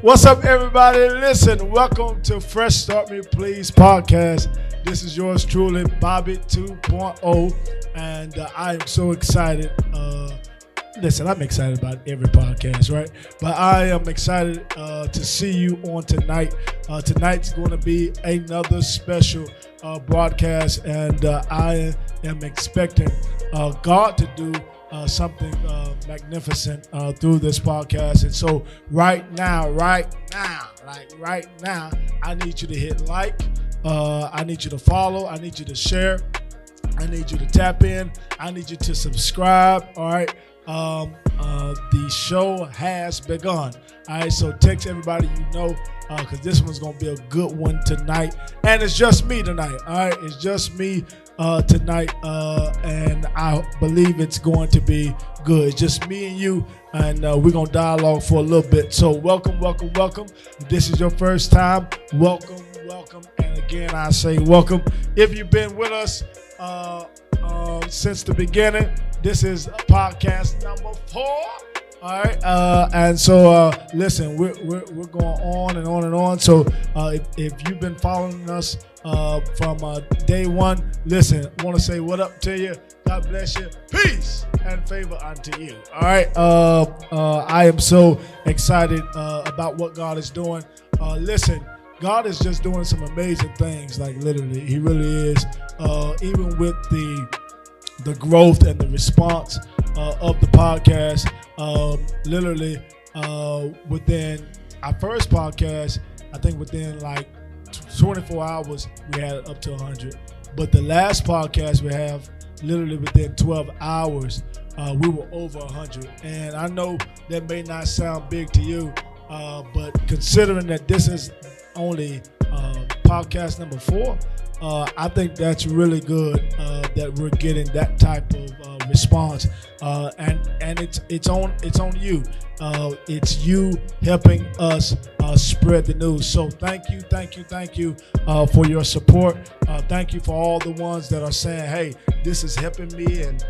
What's up, everybody? Listen, welcome to Fresh Start Me Please podcast. This is yours truly, Bobby 2.0, and I am so excited. Listen, I'm excited about every podcast, right? But I am excited to see you on tonight. Tonight's going to be another special broadcast, and I am expecting God to do something magnificent through this podcast. And so right now, I need you to hit like. I need you to follow. I need you to share. I need you to tap in. I need you to subscribe. All right. The show has begun. All right. So text everybody you know, because this one's going to be a good one tonight. And it's just me tonight. All right. It's just me tonight. And I believe it's going to be good. It's just me and you. And we're going to dialogue for a little bit. So welcome. If this is your first time, welcome. And again, I say welcome. If you've been with us since the beginning, this is podcast number 4. All right. And so listen, we're going on and on and on. So if you've been following us from day one, listen, I want to say what up to you. God bless you. Peace and favor unto you. All right. I am so excited about what God is doing. Listen, God is just doing some amazing things, like literally, He really is. Even with the growth and the response of the podcast, literally within our first podcast, I think within like 24 hours, we had it up to 100. But the last podcast we have, literally within 12 hours, we were over 100. And I know that may not sound big to you, but considering that this is only podcast number 4, I think that's really good that we're getting that type of response, and it's on you. It's you helping us spread the news. So thank you for your support. Thank you for all the ones that are saying, hey, this is helping me and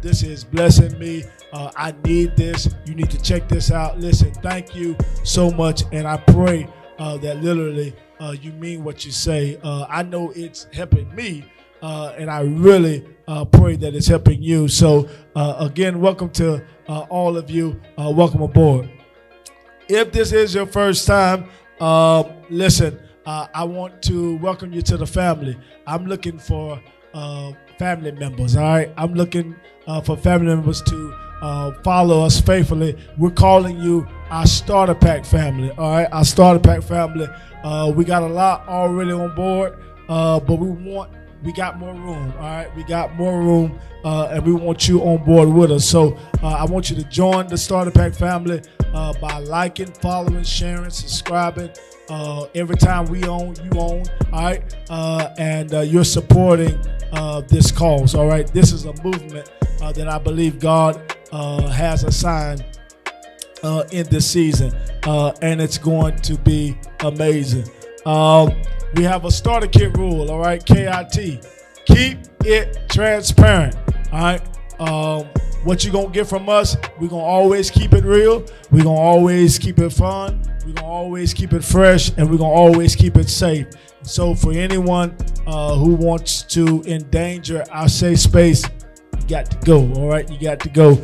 this is blessing me. I need this. You need to check this out. Listen, thank you so much, and I pray that literally you mean what you say. I know it's helping me, and I really pray that it's helping you. So again, welcome to all of you. Welcome aboard. If this is your first time, listen, I want to welcome you to the family. I'm looking for family members, all right? I'm looking for family members to follow us faithfully. We're calling you our Starter Pack family, all right? Our Starter Pack family. We got a lot already on board, but we got more room, all right? We got more room, and we want you on board with us. So I want you to join the Starter Pack family by liking, following, sharing, subscribing. Every time we own, you own, all right? And you're supporting this cause, all right? This is a movement that I believe God has assigned in this season, and it's going to be amazing. We have a starter kit rule, all right? KIT. Keep it transparent, all right? What you're going to get from us, we're going to always keep it real. We're going to always keep it fun. We're going to always keep it fresh, and we're going to always keep it safe. So for anyone who wants to endanger our safe space, you got to go, all right? You got to go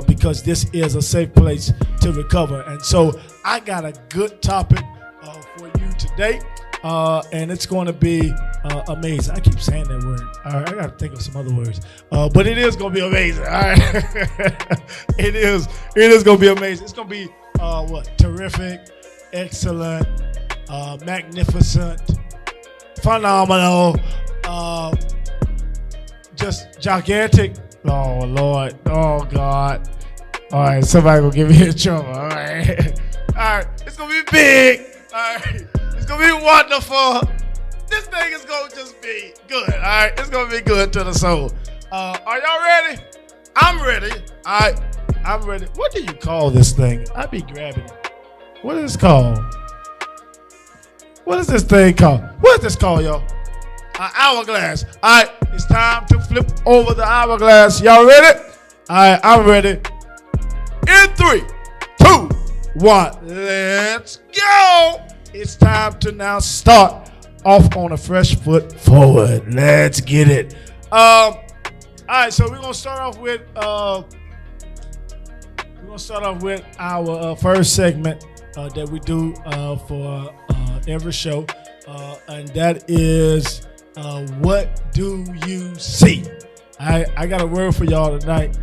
because this is a safe place to recover. And so I got a good topic for you today, and it's going to be amazing. I keep saying that word. All right, I got to think of some other words, but it is going to be amazing. All right, it is going to be amazing. It's going to be terrific, excellent, magnificent, phenomenal, just gigantic. Oh Lord, oh God. All right, somebody gonna give me a trouble. All right, it's gonna be big. All right, it's gonna be wonderful. This thing is gonna just be good. All right, it's gonna be good to the soul. Are y'all ready? I'm ready. All right, I'm ready. What do you call this thing? I be grabbing it. What is it called? What is this thing called? What is this called, y'all? An hourglass. All right, it's time to flip over the hourglass. Y'all ready? All right, I'm ready. In 3, 2, 1. Let's go. It's time to now start off on a fresh foot forward. Let's get it. All right, so we're gonna start off with our first segment that we do for every show, and that is what do you see? I got a word for y'all tonight,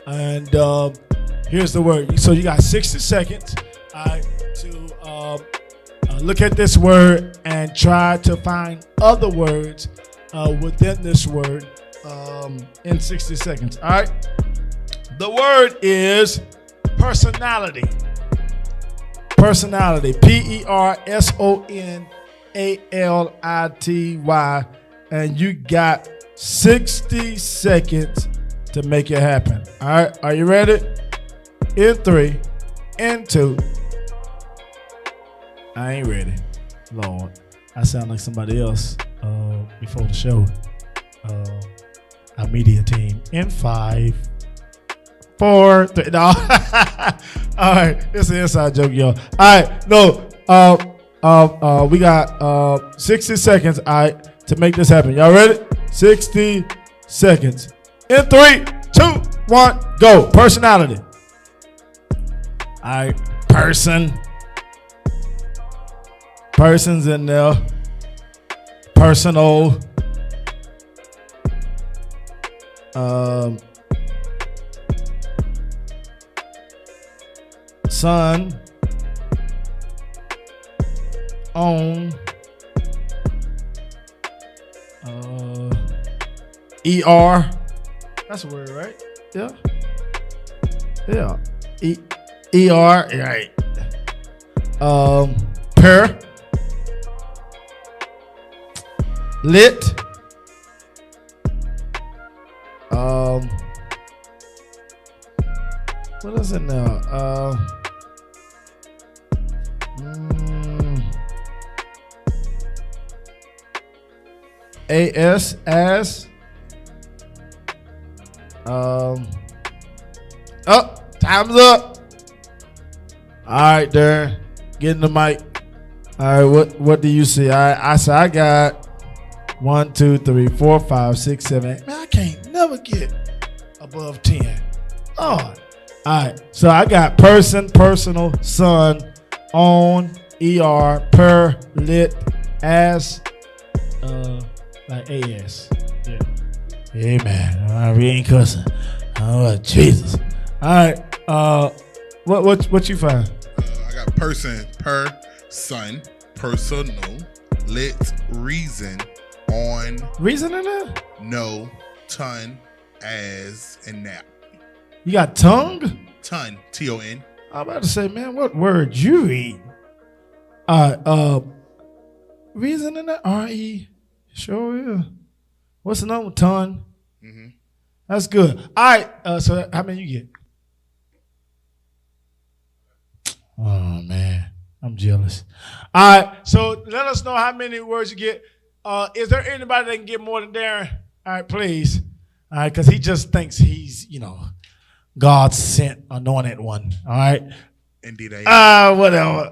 and here's the word. So you got 60 seconds to look at this word and try to find other words within this word in 60 seconds. All right. The word is personality. Personality. Personality. And you got 60 seconds to make it happen. All right. Are you ready? In 3, in 2. I ain't ready. Lord, I sound like somebody else before the show. Our media team. In 5, 4, 3. No. All right, it's an inside joke, y'all. All right, no. We got 60 seconds. All right, to make this happen. Y'all ready? 60 seconds. In 3, 2, 1, go. Personality. All right, person. Person's in there. Personal. Son. Own. ER. That's a word, right? Yeah. Yeah. ER. Right. Per. Lit. What is it now? AS as. Oh, time's up. All right, Darren, get in the mic. All right, what do you see? I got 1, 2, 3, 4, 5, 6, 7, 8. Man, I can't never get above 10. Lord. All right, so I got person, personal, son, on, ER, per, lit, as, like AS. Yeah. Amen. All right, we ain't cussing. Oh, Jesus. All right, what you find? I got person, per, son, personal, lit, reason, on. Reason in there? No, ton, as, and nap. You got tongue? Ton, Ton. I'm about to say, man, what word you read? All right, reason in there? RE. Sure is. What's the number? Ton. Mm-hmm. That's good. All right, so how many you get? Oh, man. I'm jealous. All right, so let us know how many words you get. Is there anybody that can get more than Darren? All right, please. All right, because he just thinks he's, God sent anointed one. All right. Indeed, I am. Whatever.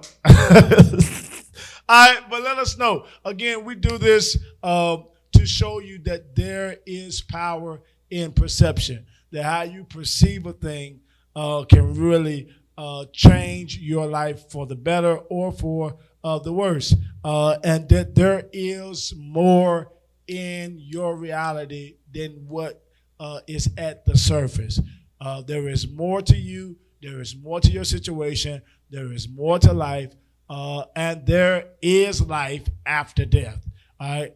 All right, but let us know. Again, we do this to show you that there is power in perception. That how you perceive a thing can really change your life for the better or for the worse. And that there is more in your reality than what is at the surface. There is more to you. There is more to your situation. There is more to life. And there is life after death. All right.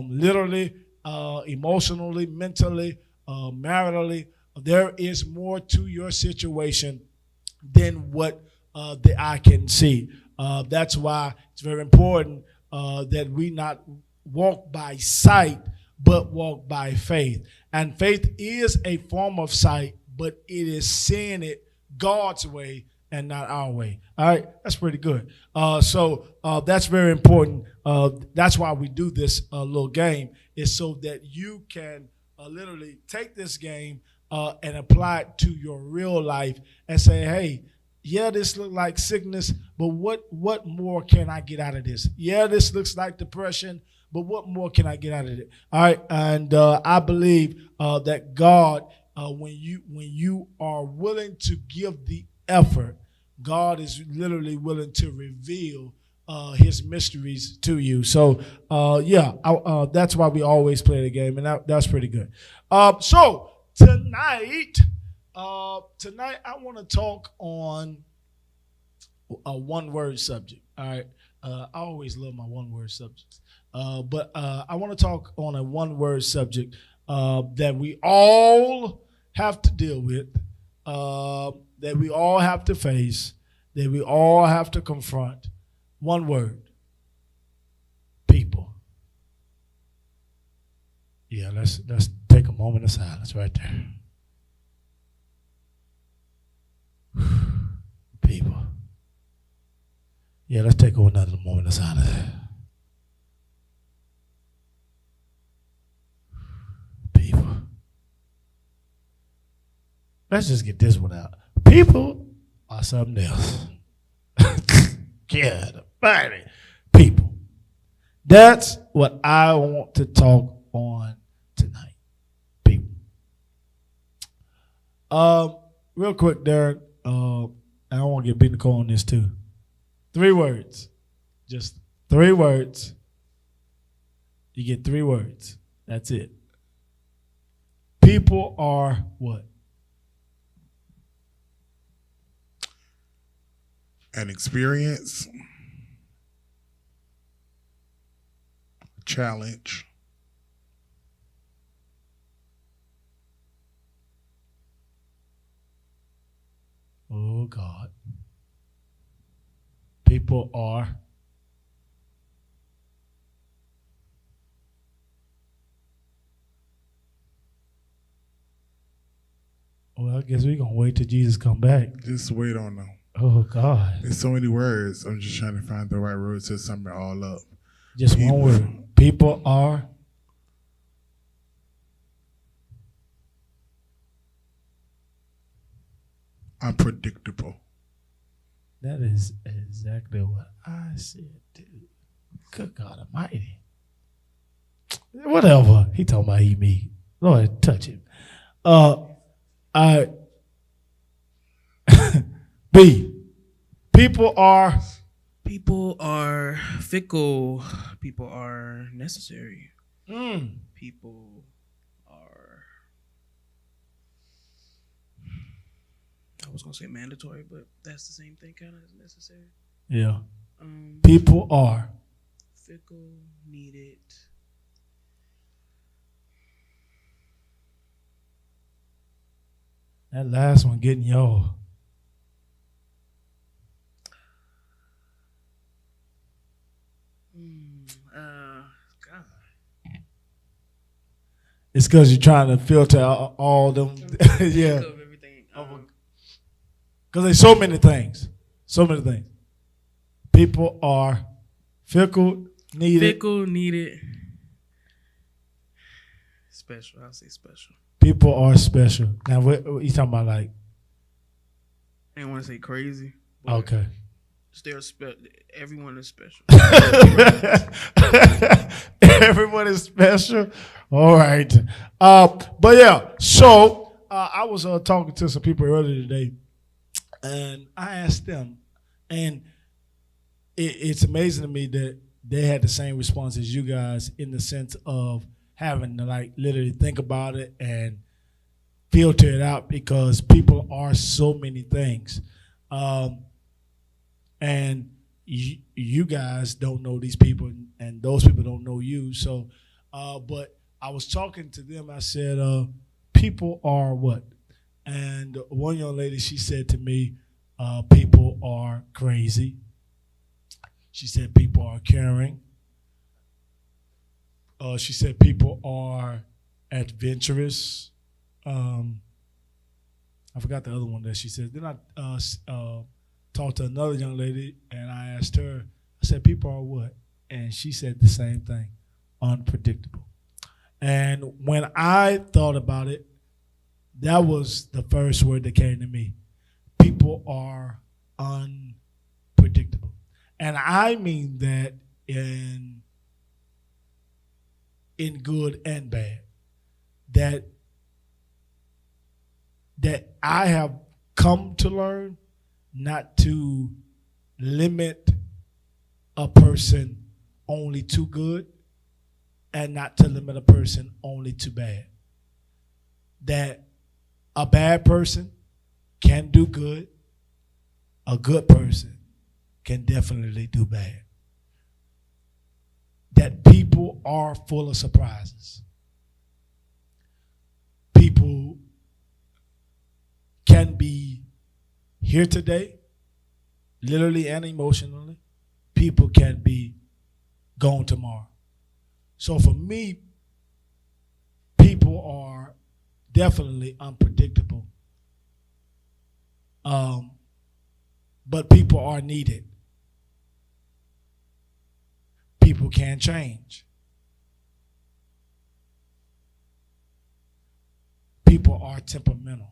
Literally, emotionally, mentally, maritally, there is more to your situation than what the eye can see. That's why it's very important that we not walk by sight, but walk by faith. And faith is a form of sight, but it is seeing it God's way and not our way. All right, that's pretty good. So that's very important. That's why we do this little game, is so that you can literally take this game and apply it to your real life and say, hey, yeah, this looks like sickness, but what more can I get out of this? Yeah, this looks like depression, but what more can I get out of it? All right, and I believe that God, when you are willing to give the effort, God is literally willing to reveal His mysteries to you. So that's why we always play the game, and that's pretty good. So tonight I want to talk on a one-word subject. All right, I always love my one-word subjects, but I want to talk on a one-word subject that we all have to deal with, that we all have to face, that we all have to confront. One word: people. Yeah, let's take a moment of silence right there. People. Yeah, let's take another moment of silence. People. Let's just get this one out. People are something else. God, almighty. People. That's what I want to talk on tonight. People. Real quick, Derek. I don't want to get beat in the car on this too. 3 words. Just 3 words. You get 3 words. That's it. People are what? An experience, challenge, oh God. People are well, I guess we're gonna wait till Jesus come back. just wait on them. Oh God. There's so many words. I'm just trying to find the right word to sum it all up. Just People. one word. People are unpredictable. that is exactly what I said, dude. Good God Almighty. Whatever. He talking about he me. Lord, touch him. B. People are fickle. People are necessary. People are, I was gonna say mandatory, but that's the same thing, kind of as necessary. yeah. People are Fickle, needed. that last one getting y'all. God. It's because you're trying to filter out all them. Yeah. Of everything. Because there's so many things. So many things. People are fickle, needed. Fickle, needed. Special. I'll say special. People are special. Now, what you talking about? Like, I didn't want to say crazy. but okay. Everyone is special. Everyone is special. All right. But yeah, so I was talking to some people earlier today, and I asked them, and it's amazing to me that they had the same response as you guys in the sense of having to like literally think about it and filter it out because people are so many things. And you guys don't know these people, and those people don't know you. So, but I was talking to them. I said, people are what? And one young lady, she said to me, people are crazy. She said people are caring. She said people are adventurous. I forgot the other one that she said. Then I talked to another young lady, and I asked her, I said, people are what? And she said the same thing, unpredictable. And when I thought about it, that was the first word that came to me. People are unpredictable. And I mean that in good and bad. That I have come to learn not to limit a person only to good and not to limit a person only to bad. That a bad person can do good, a good person can definitely do bad. That people are full of surprises. People can be here today, literally and emotionally. People can be gone tomorrow. So for me, people are definitely unpredictable. But people are needed. People can change. People are temperamental.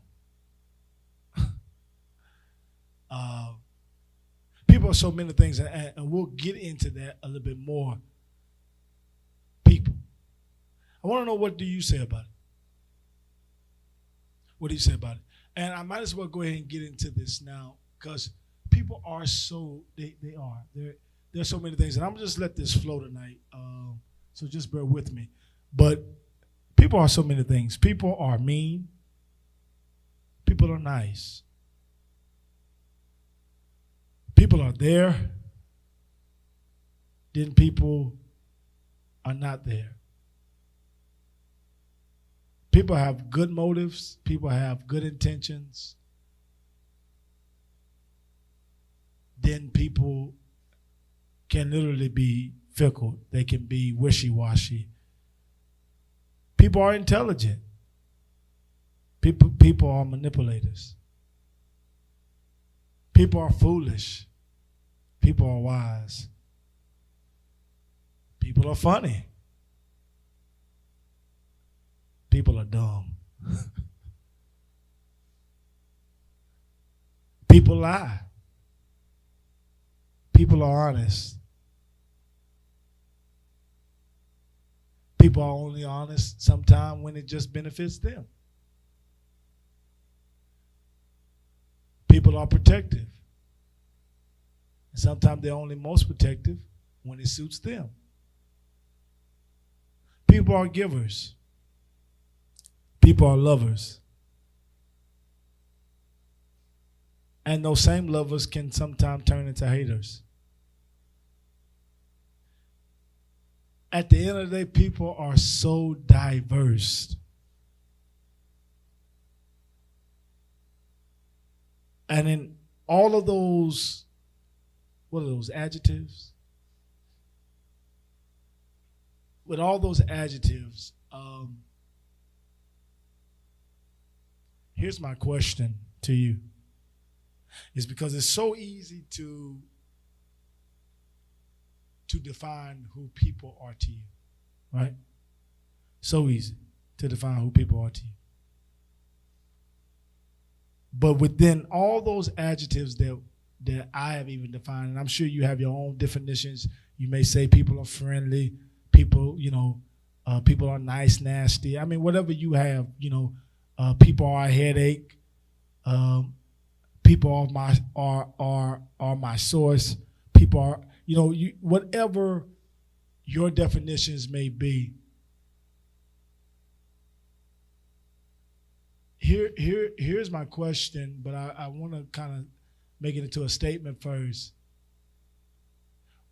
People are so many things, and we'll get into that a little bit more. People. I want to know, what do you say about it? What do you say about it? And I might as well go ahead and get into this now, because people are so, they are. There's so many things, and I'm just let this flow tonight, so just bear with me. But people are so many things. People are mean. People are nice. People are there. Then people are not there. People have good motives. People have good intentions. Then people can literally be fickle. They can be wishy-washy. People are intelligent. People are manipulators. People are foolish. People are wise. People are funny. People are dumb. People lie. People are honest. People are only honest sometimes when it just benefits them. People are protective. And sometimes they're only most protective when it suits them. People are givers. People are lovers. And those same lovers can sometimes turn into haters. At the end of the day, people are so diverse. And in all of those, what are those adjectives? With all those adjectives, here's my question to you. It's because it's so easy to define who people are to you, right? So easy to define who people are to you. But within all those adjectives that I have even defined, and I'm sure you have your own definitions. You may say people are friendly, people, people are nice, nasty. I mean, whatever you have, people are a headache. People are my source. People are, whatever your definitions may be. Here's my question, but I want to kind of make it into a statement first.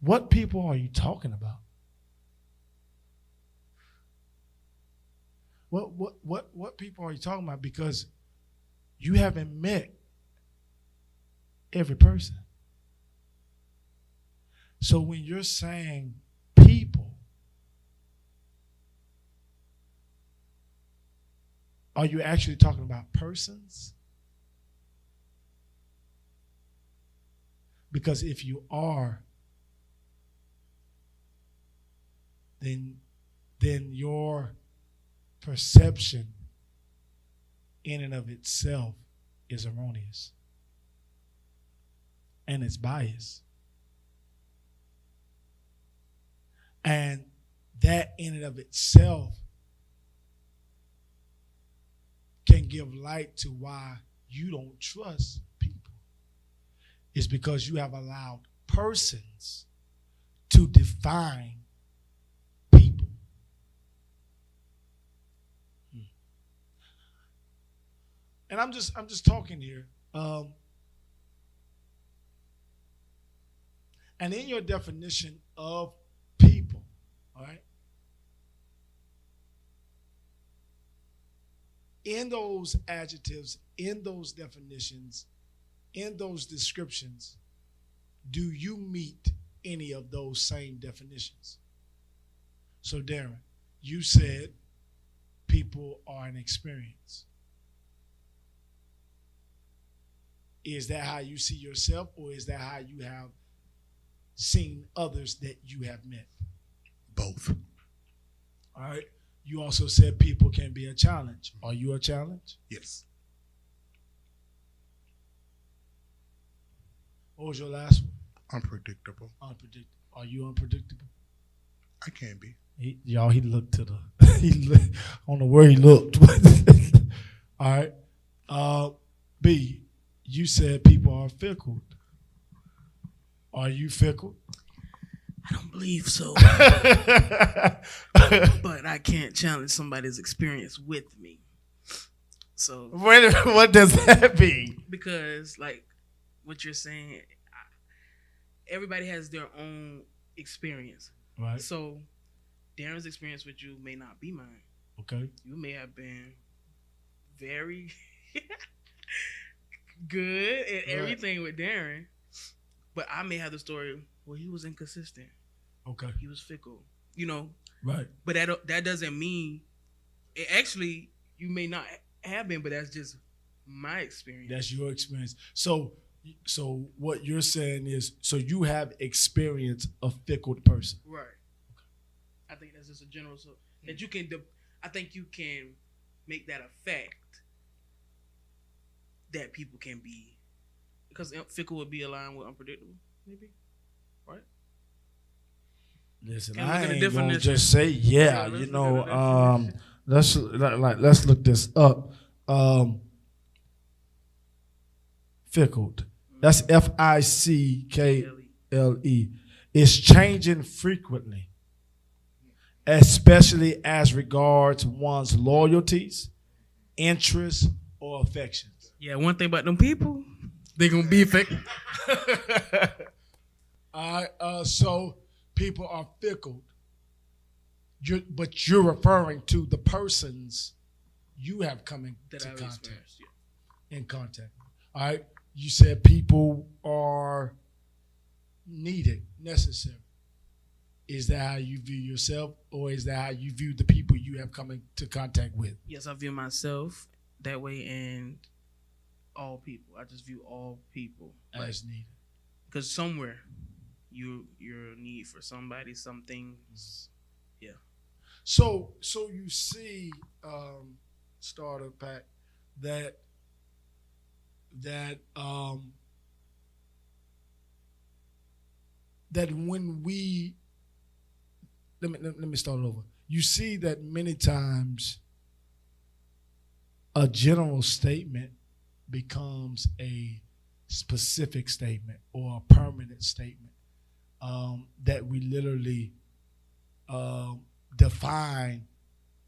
What people are you talking about? What people are you talking about? Because you haven't met every person. So when you're saying people, are you actually talking about persons? Because if you are, then your perception in and of itself is erroneous. and it's biased. And that in and of itself can give light to why you don't trust people. It's because you have allowed persons to define people. And I'm just talking here. And in your definition of people, all right, in those adjectives, in those definitions, in those descriptions, do you meet any of those same definitions? So, Darren, you said people are an experience. Is that how you see yourself, or is that how you have seen others that you have met? Both. All right. You also said people can be a challenge. Are you a challenge? Yes. What was your last one? Unpredictable. Unpredictable. Are you unpredictable? I can be. He looked to the. I don't know where he looked. All right. B, you said people are fickle. Are you fickle? I don't believe so. But I can't challenge somebody's experience with me. So What does that mean? because like what you're saying, everybody has their own experience. Right. So Darren's experience with you may not be mine. Okay. You may have been very good at everything with Darren, but I may have the story where he was inconsistent. Okay. He was fickle, you know. Right. But that doesn't mean actually you may not have been, but that's just my experience. That's your experience. So what you're saying is, so you have experienced a fickle person. Right. I think that's just a general so that you can. I think you can make that a fact that people can be, because fickle would be aligned with unpredictable, maybe, right? Listen, Can we I look at a ain't gonna definition? just say Yeah, you let's know. look at a definition. Let's look this up. Fickled. That's FICKLE. It's changing frequently, especially as regards one's loyalties, interests, or affections. Yeah, one thing about them people, they gonna be fake. All right. So people are fickle. But you're referring to the persons you have come into That I've contact. experienced. Yeah. In contact. All right. You said people are needed, necessary. Is that how you view yourself, or is that how you view the people you have come into contact with? Yes, I view myself that way, and all people. I just view all people As needed. because somewhere you're a need for somebody, some things. Yeah. So you see, starter pack, that when we let me start over. You see that many times a general statement becomes a specific statement or a permanent statement, that we literally define,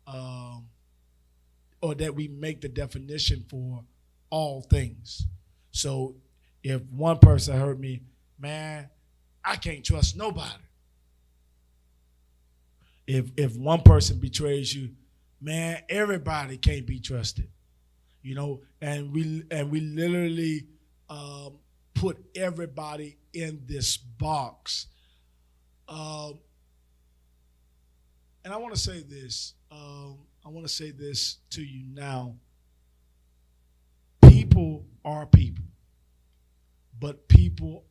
or that we make the definition for all things. So if one person heard me, man, I can't trust nobody. If one person betrays you, man, everybody can't be trusted. You know, and we literally put everybody in this box. And I want to say this. I want to say this to you now. People are people, but people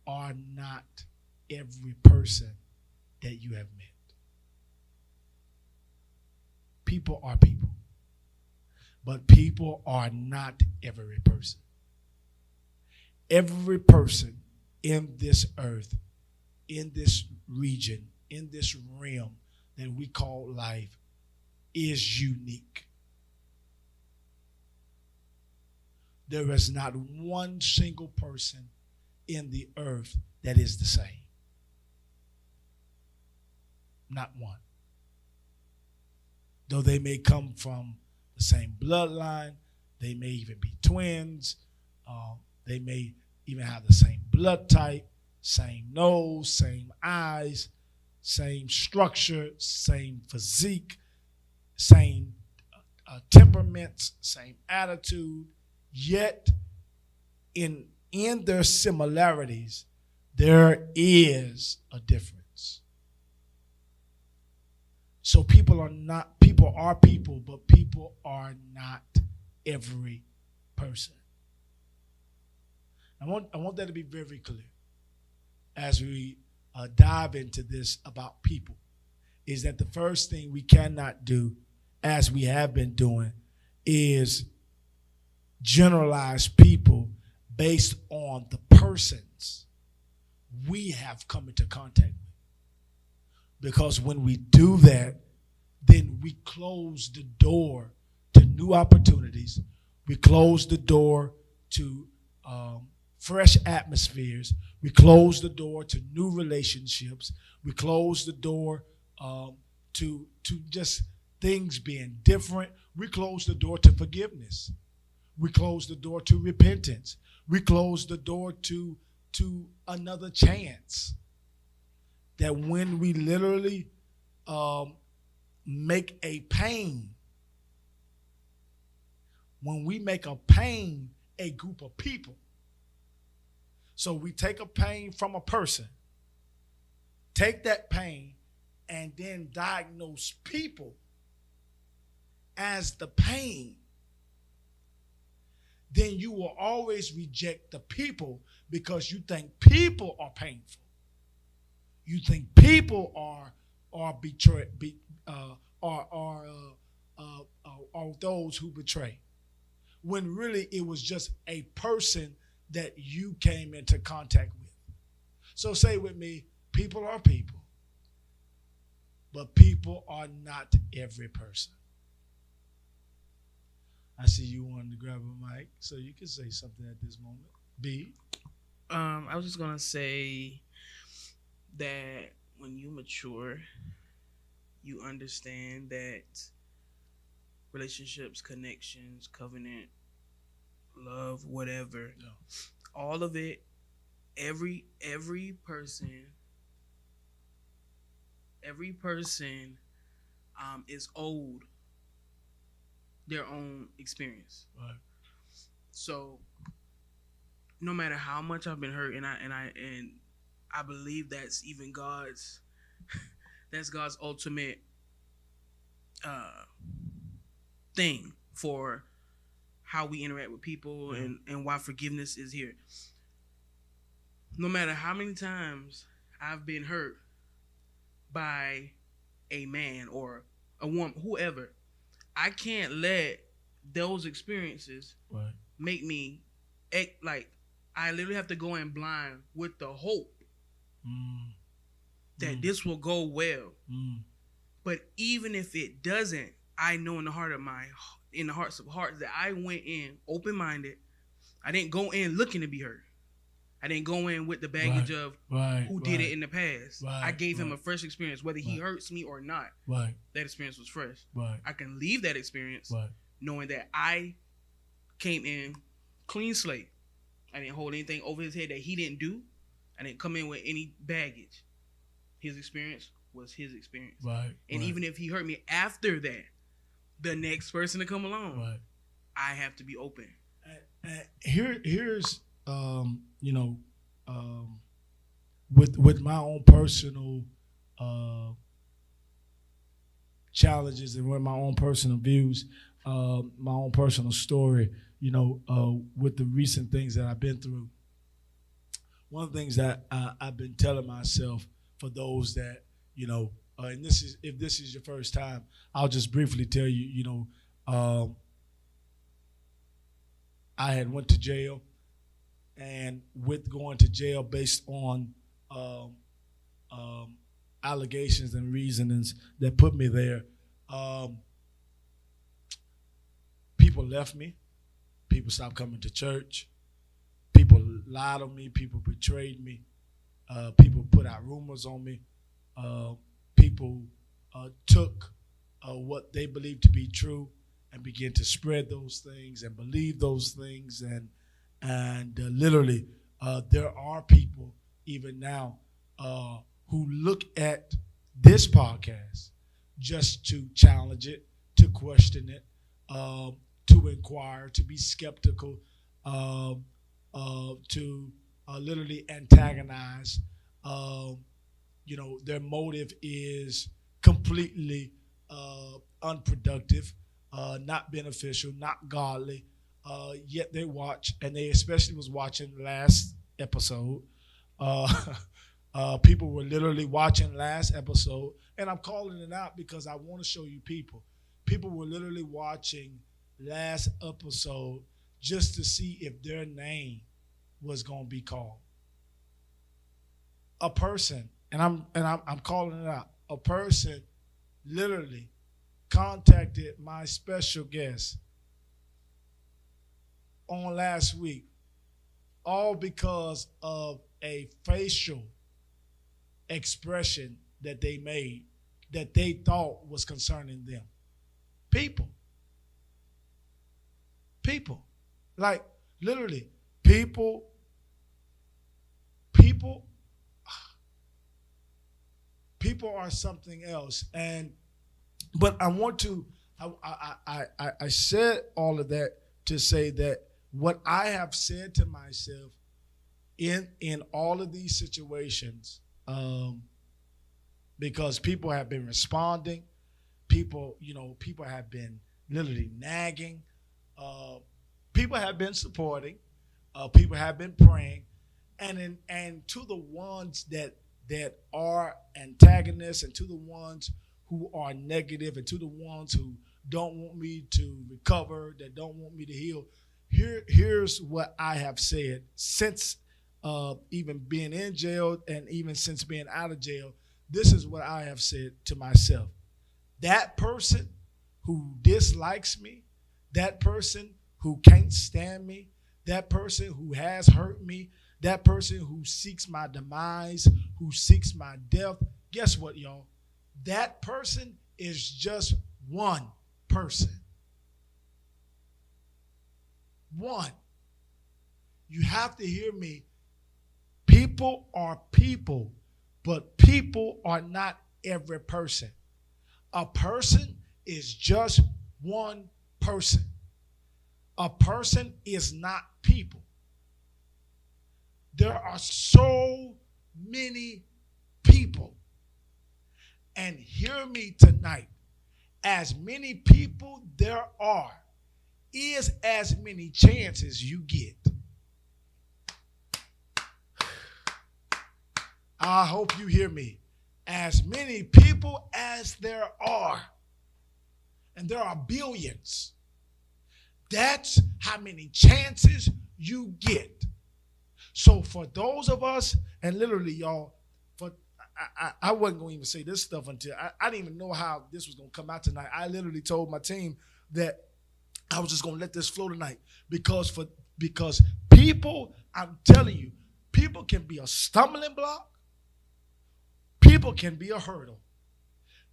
are not every person that you have met. People are people, but people are not every person. Every person in this earth, in this region, in this realm that we call life is unique. There is not one single person in the earth that is the same. Not one. Though they may come from the same bloodline, they may even be twins, they may even have the same blood type, same nose, same eyes, same structure, same physique, same temperaments, same attitude, yet in their similarities, there is a difference. So people are people, but people are not every person. I want that to be very clear as we dive into this about people, is that the first thing we cannot do, as we have been doing, is generalize people based on the persons we have come into contact with. Because when we do that, then we close the door to new opportunities. We close the door to fresh atmospheres. We close the door to new relationships. We close the door to just things being different. We close the door to forgiveness. We close the door to repentance. We close the door to another chance. That when we literally make a pain, when we make a pain a group of people, so we take a pain from a person, take that pain, and then diagnose people as the pain, then you will always reject the people because you think people are painful. You think people are betrayed, are those who betray, when really it was just a person that you came into contact with. So say with me, people are people, but people are not every person. I see you wanted to grab a mic, so you can say something at this moment. B. I was just gonna say that when you mature, you understand that relationships, connections, covenant, love, whatever, all of it, every person is owed their own experience. Right. So no matter how much I've been hurt, and I believe that's even God's ultimate thing for how we interact with people, and why forgiveness is here. No matter how many times I've been hurt by a man or a woman, whoever, I can't let those experiences make me act like I literally have to go in blind with the hope that this will go well. But even if it doesn't, I know in the hearts of hearts that I went in open-minded. I didn't go in looking to be hurt. I didn't go in with the baggage of who did it in the past. I gave him a fresh experience, whether he hurts me or not. That experience was fresh. I can leave that experience knowing that I came in clean slate. I didn't hold anything over his head that he didn't do. I didn't come in with any baggage. His experience was his experience. And even if he hurt me after that, the next person to come along, I have to be open. Here's with my own personal challenges and with my own personal views, my own personal story, with the recent things that I've been through. One of the things that I've been telling myself, for those that, and if this is your first time, I'll just briefly tell you, I had went to jail and with going to jail based on um, allegations and reasonings that put me there. Um, People left me. People stopped coming to church. People lied on me. People betrayed me. People put out rumors on me. People took what they believed to be true and began to spread those things and believe those things. And literally, there are people even now who look at this podcast just to challenge it, to question it, to inquire, to be skeptical, to literally antagonize. Their motive is completely unproductive, not beneficial, not godly. Yet they watch, and they especially was watching last episode. People were literally watching last episode, and I'm calling it out because I want to show you people. People were literally watching last episode just to see if their name was going to be called. A person, and I'm calling it out. A person literally contacted my special guest on last week, all because of a facial expression that they made that they thought was concerning them. People. Like literally, people are something else. But I want to I said all of that to say that what I have said to myself in all of these situations, because people have been responding, people have been literally nagging, people have been supporting, people have been praying, and to the ones that are antagonists, and to the ones who are negative, and to the ones who don't want me to recover, that don't want me to heal, here's what I have said since even being in jail and even since being out of jail. This is what I have said to myself. That person who dislikes me, that person who can't stand me, that person who has hurt me, that person who seeks my demise, who seeks my death, guess what, y'all? That person is just one person. One. You have to hear me. People are people, but people are not every person. A person is just one person. A person is not people. There are so many people. And hear me tonight. As many people there are, is as many chances you get. I hope you hear me. As many people as there are, and there are billions, that's how many chances you get. So for those of us, and literally, y'all, I wasn't going to even say this stuff until I didn't even know how this was going to come out tonight. I literally told my team that I was just going to let this flow tonight because people, I'm telling you, people can be a stumbling block. People can be a hurdle.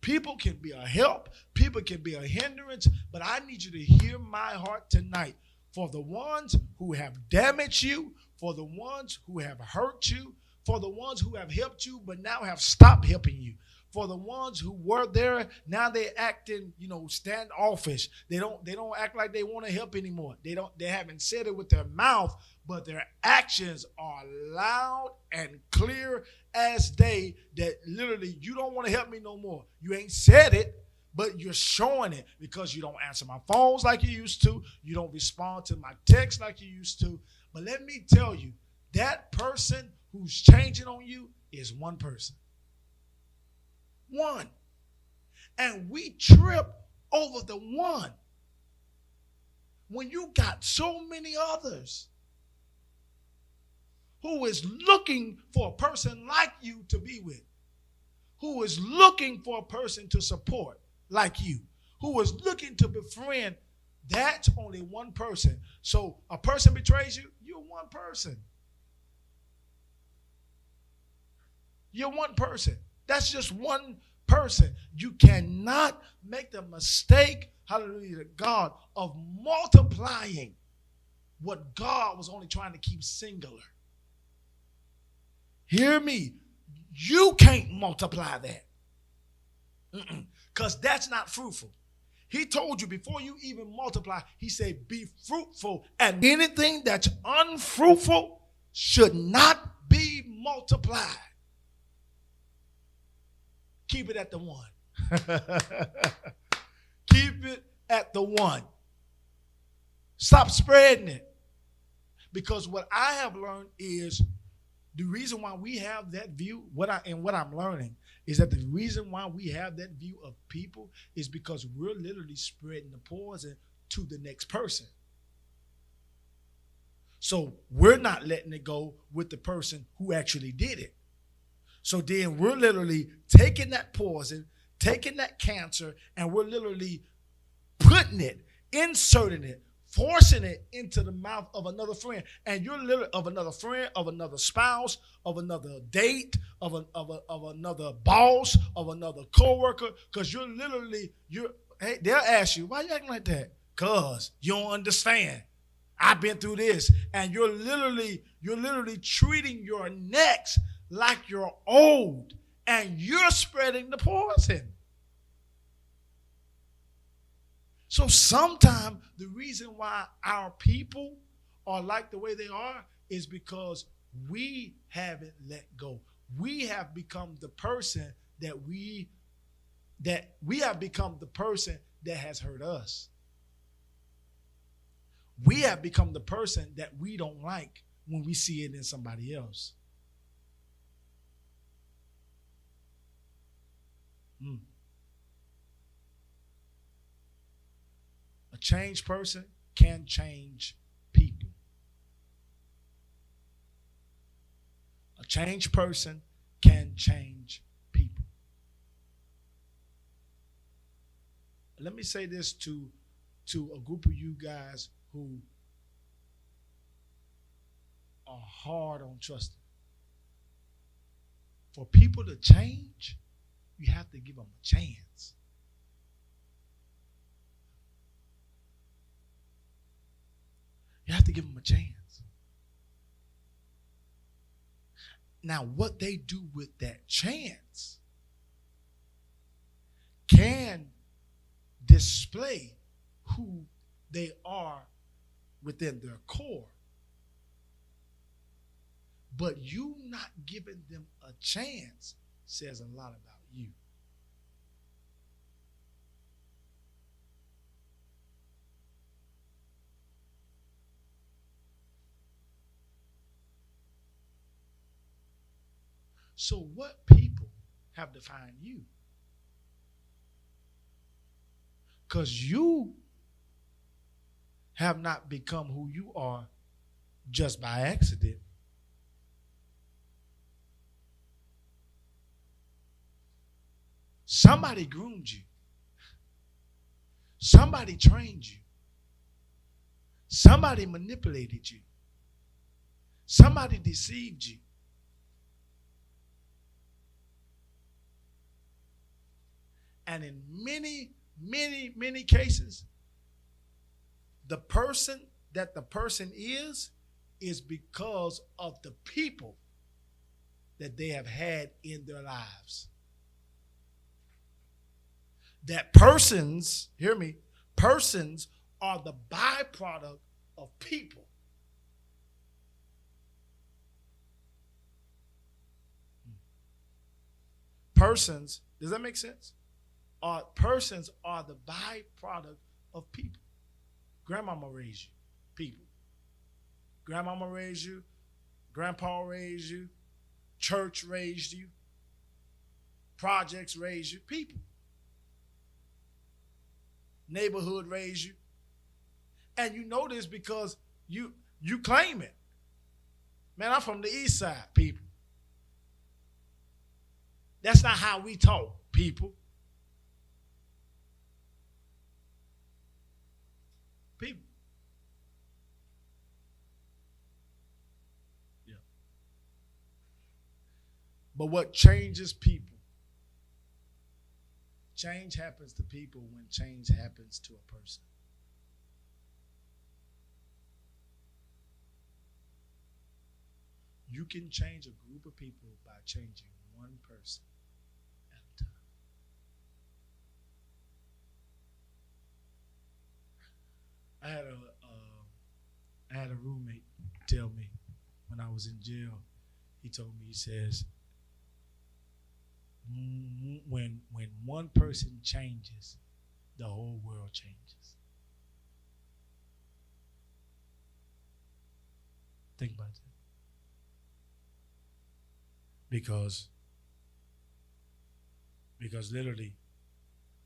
People can be a help. People can be a hindrance. But I need you to hear my heart tonight. For the ones who have damaged you, for the ones who have hurt you, for the ones who have helped you but now have stopped helping you, for the ones who were there, now they're acting, standoffish. They don't act like they want to help anymore. They haven't said it with their mouth, but their actions are loud and clear as day, that literally you don't want to help me no more. You ain't said it, but you're showing it because you don't answer my phones like you used to. You don't respond to my texts like you used to. But let me tell you, that person who's changing on you is one person. One. And we trip over the one when you got so many others. who is looking for a person like you to be with, who is looking for a person to support like you, who is looking to befriend, that's only one person. So a person betrays you, you're one person. You're one person. That's just one person. You cannot make the mistake, hallelujah to God, of multiplying what God was only trying to keep singular. Hear me. You can't multiply that. Because that's not fruitful. He told you before you even multiply, he said, be fruitful. And anything that's unfruitful should not be multiplied. Keep it at the one. Keep it at the one. Stop spreading it. Because what I have learned is the reason why we have that view, what I'm learning is that the reason why we have that view of people is because we're literally spreading the poison to the next person. So we're not letting it go with the person who actually did it. So then we're literally taking that poison, taking that cancer, and we're literally putting it, inserting it, forcing it into the mouth of another friend. And you're literally of another friend, of another spouse, of another date, of another boss, of another coworker, because hey, they'll ask you, why you acting like that? Because you don't understand. I've been through this. And you're literally treating your next like you're old, and you're spreading the poison. So sometimes the reason why our people are like the way they are is because we haven't let go. We have become the person that we have become the person that has hurt us. We have become the person that we don't like when we see it in somebody else. A changed person can change people. A changed person can change people. Let me say this to a group of you guys who are hard on trusting. For people to change, you have to give them a chance. You have to give them a chance. Now, what they do with that chance can display who they are within their core. But you not giving them a chance says a lot about you. So what people have defined you? Because you have not become who you are just by accident. Somebody groomed you. Somebody trained you. Somebody manipulated you. Somebody deceived you. And in many, many, many cases, the person that the person is because of the people that they have had in their lives. That persons, hear me, persons are the byproduct of people. Persons, does that make sense? Persons are the byproduct of people. Grandmama raised you, people. Grandmama raised you, grandpa raised you, church raised you, projects raised you, people. Neighborhood raised you. And you know this because you claim it. Man, I'm from the east side, people. That's not how we talk, people. People. Yeah. But what changes people? Change happens to people when change happens to a person. You can change a group of people by changing one person at a time. I had a roommate tell me when I was in jail. He told me, he says, when one person changes, the whole world changes. Think about that. Because literally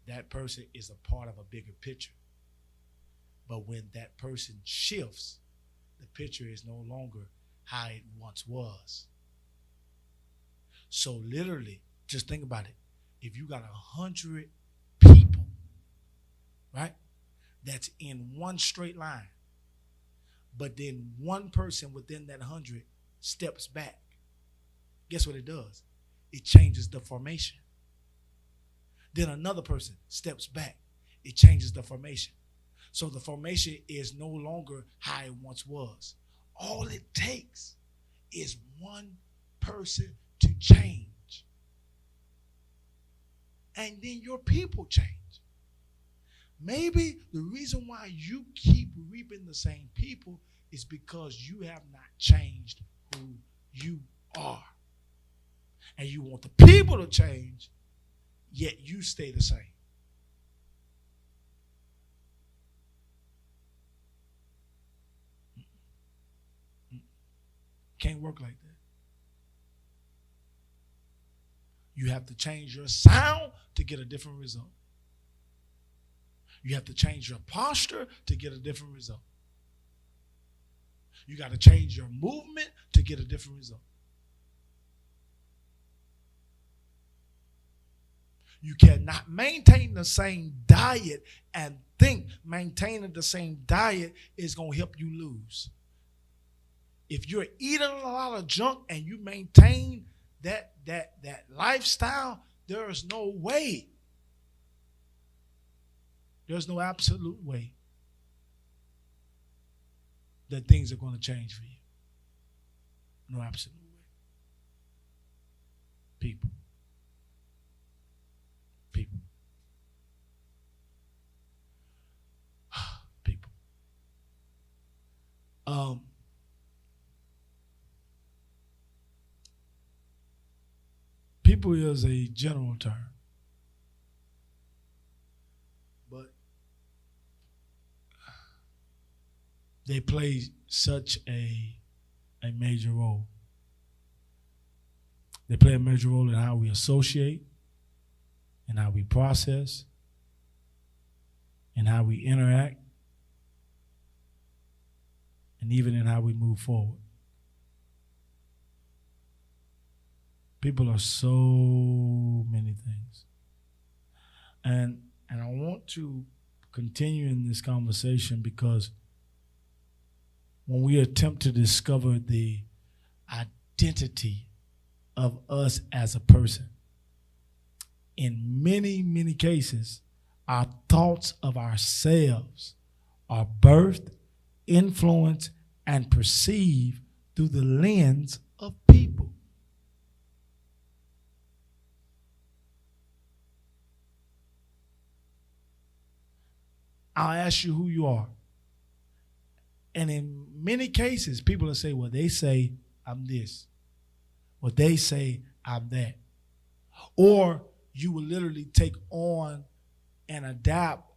that person is a part of a bigger picture. But when that person shifts, the picture is no longer how it once was. So literally, just think about it. If you got 100 people, right, that's in one straight line, but then one person within that 100 steps back, guess what it does? It changes the formation. Then another person steps back. It changes the formation. So the formation is no longer how it once was. All it takes is one person to change. And then your people change. Maybe the reason why you keep reaping the same people is because you have not changed who you are. And you want the people to change, yet you stay the same. Can't work like that. You have to change your sound to get a different result. You have to change your posture to get a different result. You got to change your movement to get a different result. You cannot maintain the same diet and think maintaining the same diet is going to help you lose. If you're eating a lot of junk and you maintain that lifestyle, there is no way. There's no absolute way that things are going to change for you. No absolute way. People. People. People. People is a general term. But they play such a major role. They play a major role in how we associate, in how we process, in how we interact, and even in how we move forward. People are so many things. And I want to continue in this conversation because when we attempt to discover the identity of us as a person, in many, many cases, our thoughts of ourselves are birthed, influenced, and perceived through the lens of people. I'll ask you who you are. And in many cases, people will say, well, they say I'm this. Well, they say I'm that. Or you will literally take on and adapt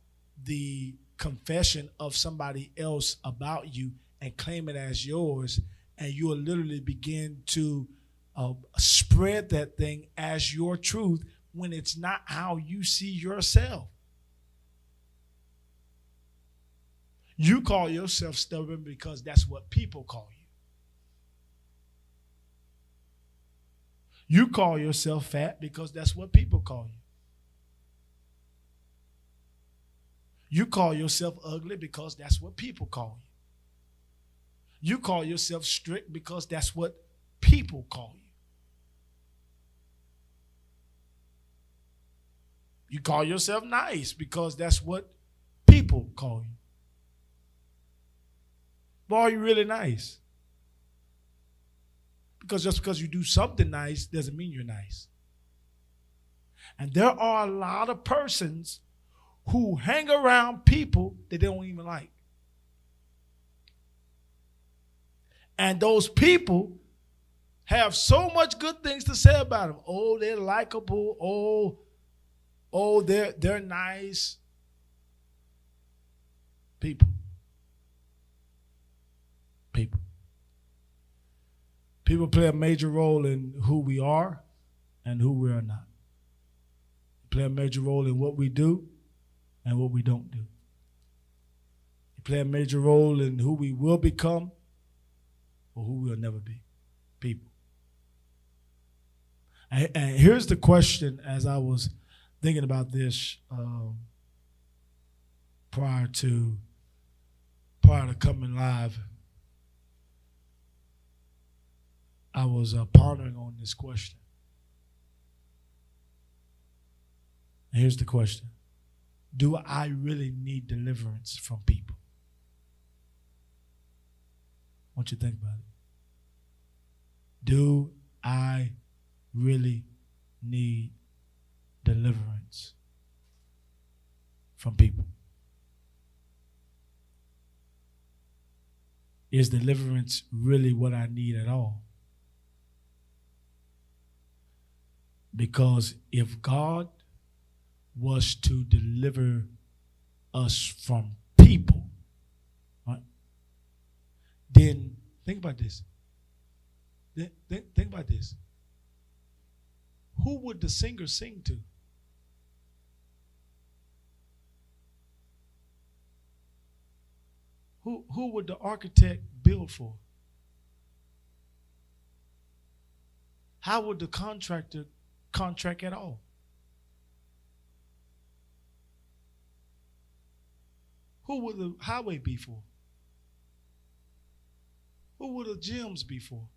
the confession of somebody else about you and claim it as yours, and you will literally begin to spread that thing as your truth when it's not how you see yourself. You call yourself stubborn because that's what people call you. You call yourself fat because that's what people call you. You call yourself ugly because that's what people call you. You call yourself strict because that's what people call you. You call yourself nice because that's what people call you. But are you really nice? Because just because you do something nice doesn't mean you're nice. And there are a lot of persons who hang around people that they don't even like. And those people have so much good things to say about them. Oh, they're likable. Oh, they're nice. People. People play a major role in who we are and who we are not. They play a major role in what we do and what we don't do. They play a major role in who we will become or who we'll never be. People. And here's the question as I was thinking about this prior to coming live. I was pondering on this question. And here's the question. Do I really need deliverance from people? I want you to think about it. Do I really need deliverance from people? Is deliverance really what I need at all? Because if God was to deliver us from people, right, then think about this. Think about this. Who would the singer sing to? Who would the architect build for? How would the contractor contract at all? Who would the highway be for? Who would the gyms be for?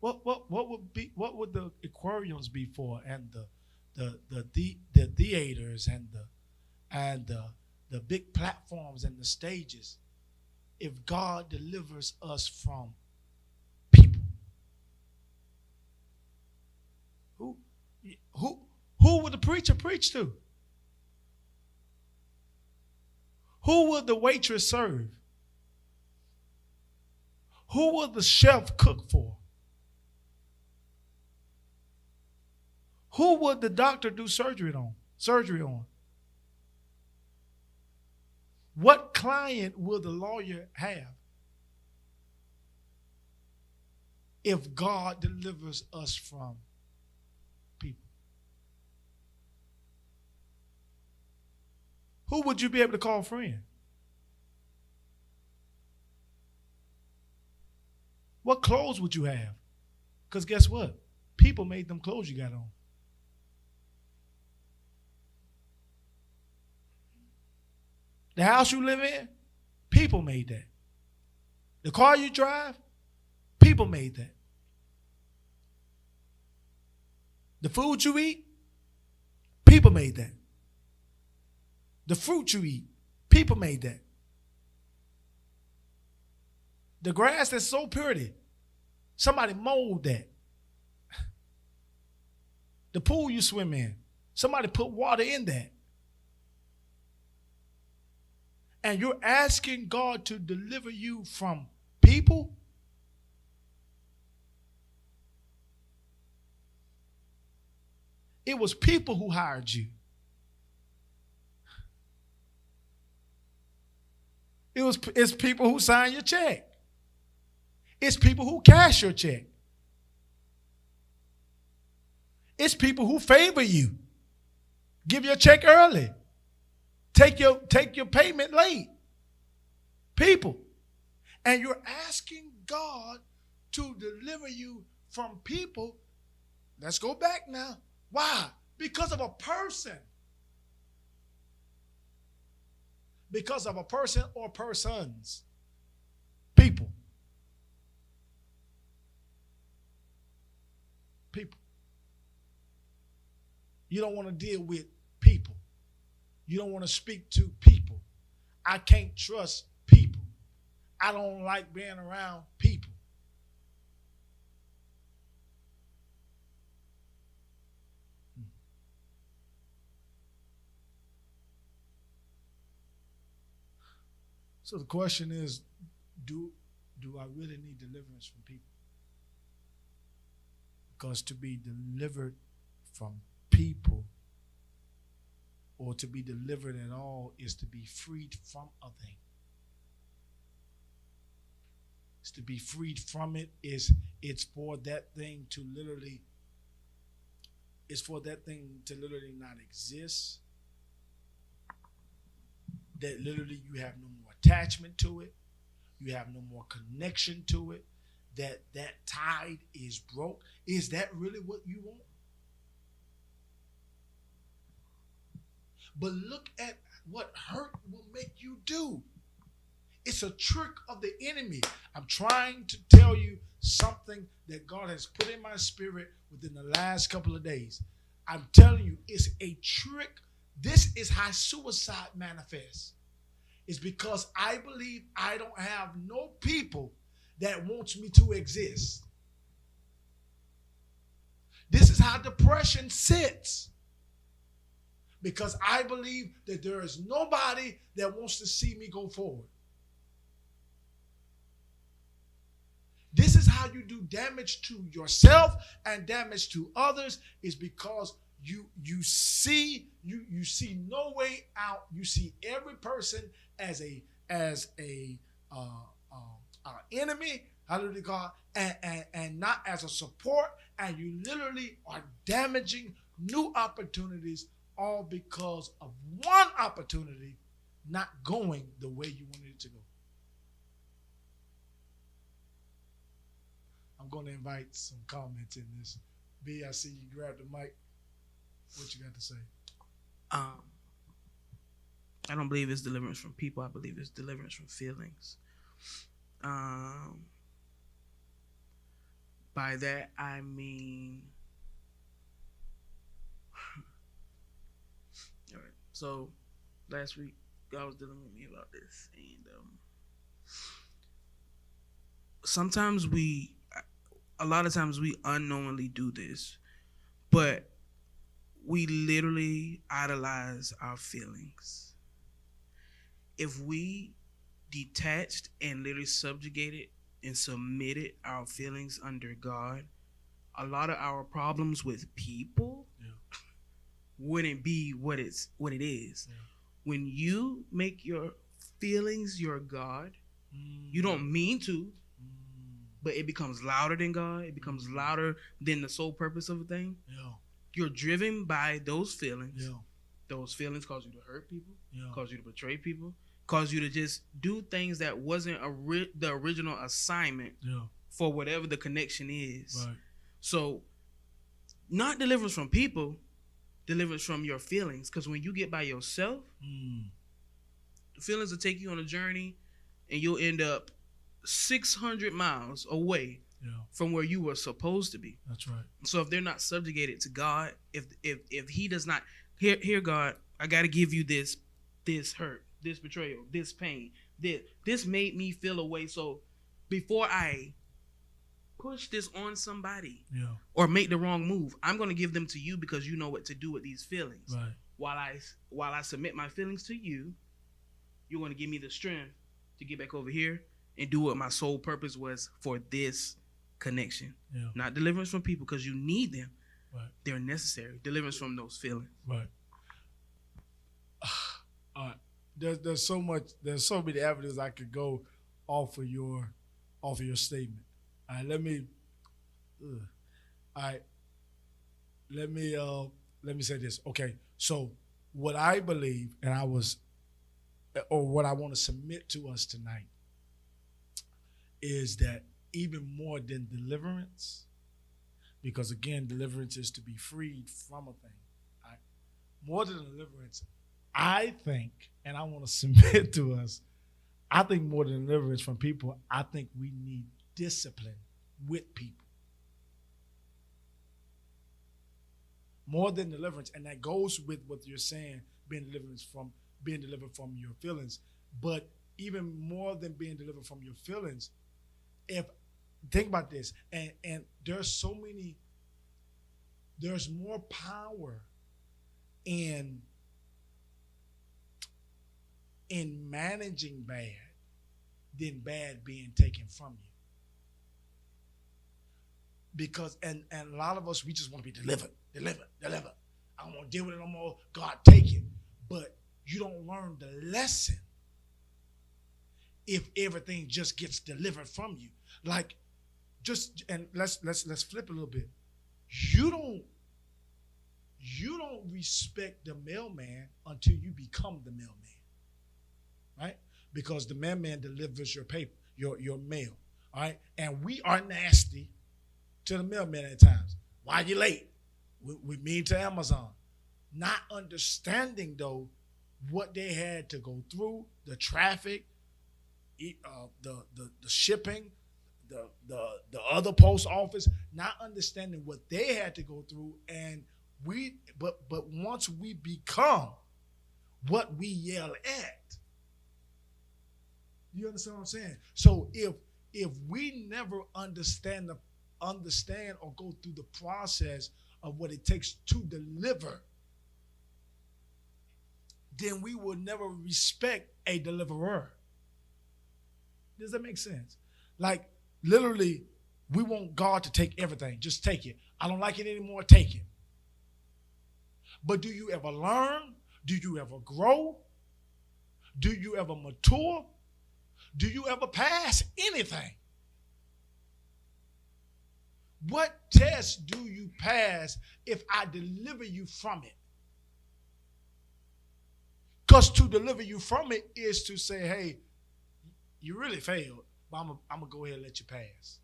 What would the aquariums be for, and the theaters and the big platforms and the stages, if God delivers us from people? Who would the preacher preach to? Who would the waitress serve? Who would the chef cook for? Who would the doctor do surgery on? What client will the lawyer have if God delivers us from people? Who would you be able to call friend? What clothes would you have? Because guess what? People made them clothes you got on. The house you live in, people made that. The car you drive, people made that. The food you eat, people made that. The fruit you eat, people made that. The grass that's so pretty, somebody mowed that. The pool you swim in, somebody put water in that. And you're asking God to deliver you from people? It was people who hired you. It's people who sign your check. It's people who cash your check. It's people who favor you. Give your check early. Take your payment late. People. And you're asking God to deliver you from people. Let's go back now. Why? Because of a person. Because of a person or persons. People. People. You don't want to deal with people. You don't want to speak to people. I can't trust people. I don't like being around people. So the question is, do I really need deliverance from people? Because to be delivered from people, or to be delivered at all, is to be freed from a thing. It's to be freed from it. It's for that thing to literally, not exist. That literally you have no more attachment to it. You have no more connection to it. That tide is broke. Is that really what you want? But look at what hurt will make you do. It's a trick of the enemy. I'm trying to tell you something that God has put in my spirit within the last couple of days. I'm telling you, it's a trick. This is how suicide manifests. It's because I believe I don't have no people that wants me to exist. This is how depression sits. Because I believe that there is nobody that wants to see me go forward. This is how you do damage to yourself and damage to others, is because you see no way out. You see every person as a enemy, hallelujah, God, and not as a support, and you literally are damaging new opportunities, all because of one opportunity not going the way you wanted it to go. I'm going to invite some comments in this. B, I see you grab the mic. What you got to say? I don't believe it's deliverance from people. I believe it's deliverance from feelings. By that, I mean... All right. So, last week, God was dealing with me about this. And a lot of times we unknowingly do this, but we literally idolize our feelings. If we detached and literally subjugated and submitted our feelings under God, a lot of our problems with people wouldn't be what it is. Yeah. When you make your feelings your God, you don't mean to, but it becomes louder than God. It becomes louder than the sole purpose of a thing. Yeah. You're driven by those feelings. Yeah. Those feelings cause you to hurt people, cause you to betray people, cause you to just do things that wasn't the original assignment for whatever the connection is. Right. So, not deliverance from people, deliverance from your feelings. Because when you get by yourself, the feelings will take you on a journey, and you'll end up 600 miles away from where you were supposed to be. That's right. So if they're not subjugated to God, if he does not, here God, I got to give you this hurt, this betrayal, this pain, this made me feel a way. So before I push this on somebody or make the wrong move, I'm going to give them to you because you know what to do with these feelings. Right. While I submit my feelings to you, you're going to give me the strength to get back over here and do what my sole purpose was for this connection. Yeah. Not deliverance from people, because you need them. Right. They're necessary. Deliverance from those feelings. Right. All right. There's so many avenues I could go off of your statement. All right, let me say this. Okay, so what I believe, or what I want to submit to us tonight, is that even more than deliverance, because again, deliverance is to be freed from a thing. Right? More than deliverance, I think, and I want to submit to us, I think more than deliverance from people, I think we need discipline with people. More than deliverance, and that goes with what you're saying, being delivered from your feelings. But even more than being delivered from your feelings, if think about this, and there's more power in managing bad than bad being taken from you. Because and a lot of us, we just want to be delivered. I don't want to deal with it no more. God, take it. But you don't learn the lesson if everything just gets delivered from you. Like, just, and let's flip a little bit. You don't respect the mailman until you become the mailman, right? Because the mailman delivers your paper, your mail, all right? And we are nasty to the mailman at times. Why you late? We mean to Amazon. Not understanding, though, what they had to go through, the traffic, the shipping, the other post office, not understanding what they had to go through, and but once we become what we yell at, you understand what I'm saying? So if we never understand or go through the process of what it takes to deliver, then we will never respect a deliverer. Does that make sense? Like, literally, we want God to take everything. Just take it. I don't like it anymore. Take it. But do you ever learn? Do you ever grow? Do you ever mature? Do you ever pass anything? What test do you pass if I deliver you from it? Because to deliver you from it is to say, hey, you really failed, but I'm going to go ahead and let you pass.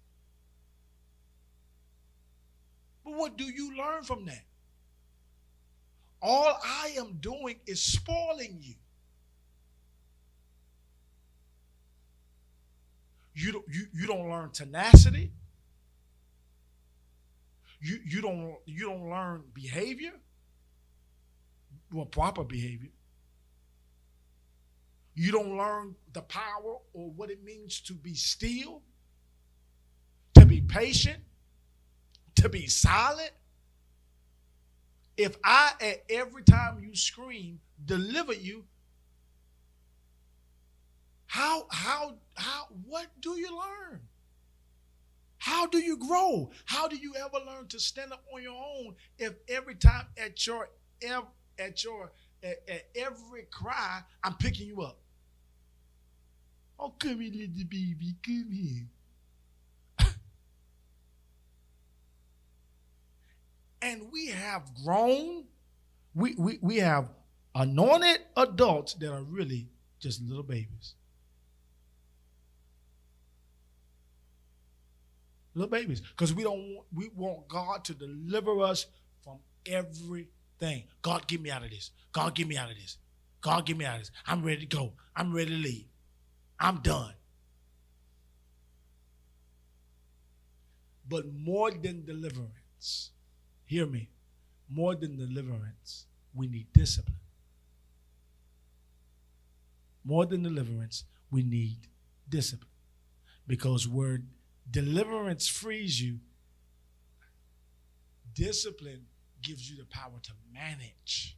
But what do you learn from that? All I am doing is spoiling you. You don't learn tenacity. You don't learn behavior, well, proper behavior. You don't learn the power or what it means to be still, to be patient, to be silent. If I, at every time you scream, deliver you, what do you learn? How do you grow? How do you ever learn to stand up on your own if every time at every cry, I'm picking you up? Oh, come here, little baby, come here. And we have grown, we have anointed adults that are really just little babies. Little babies. Because we want God to deliver us from everything. God, get me out of this. God, get me out of this. God, get me out of this. I'm ready to go. I'm ready to leave. I'm done. But more than deliverance, hear me, more than deliverance, we need discipline. More than deliverance, we need discipline. Because where deliverance frees you, discipline gives you the power to manage.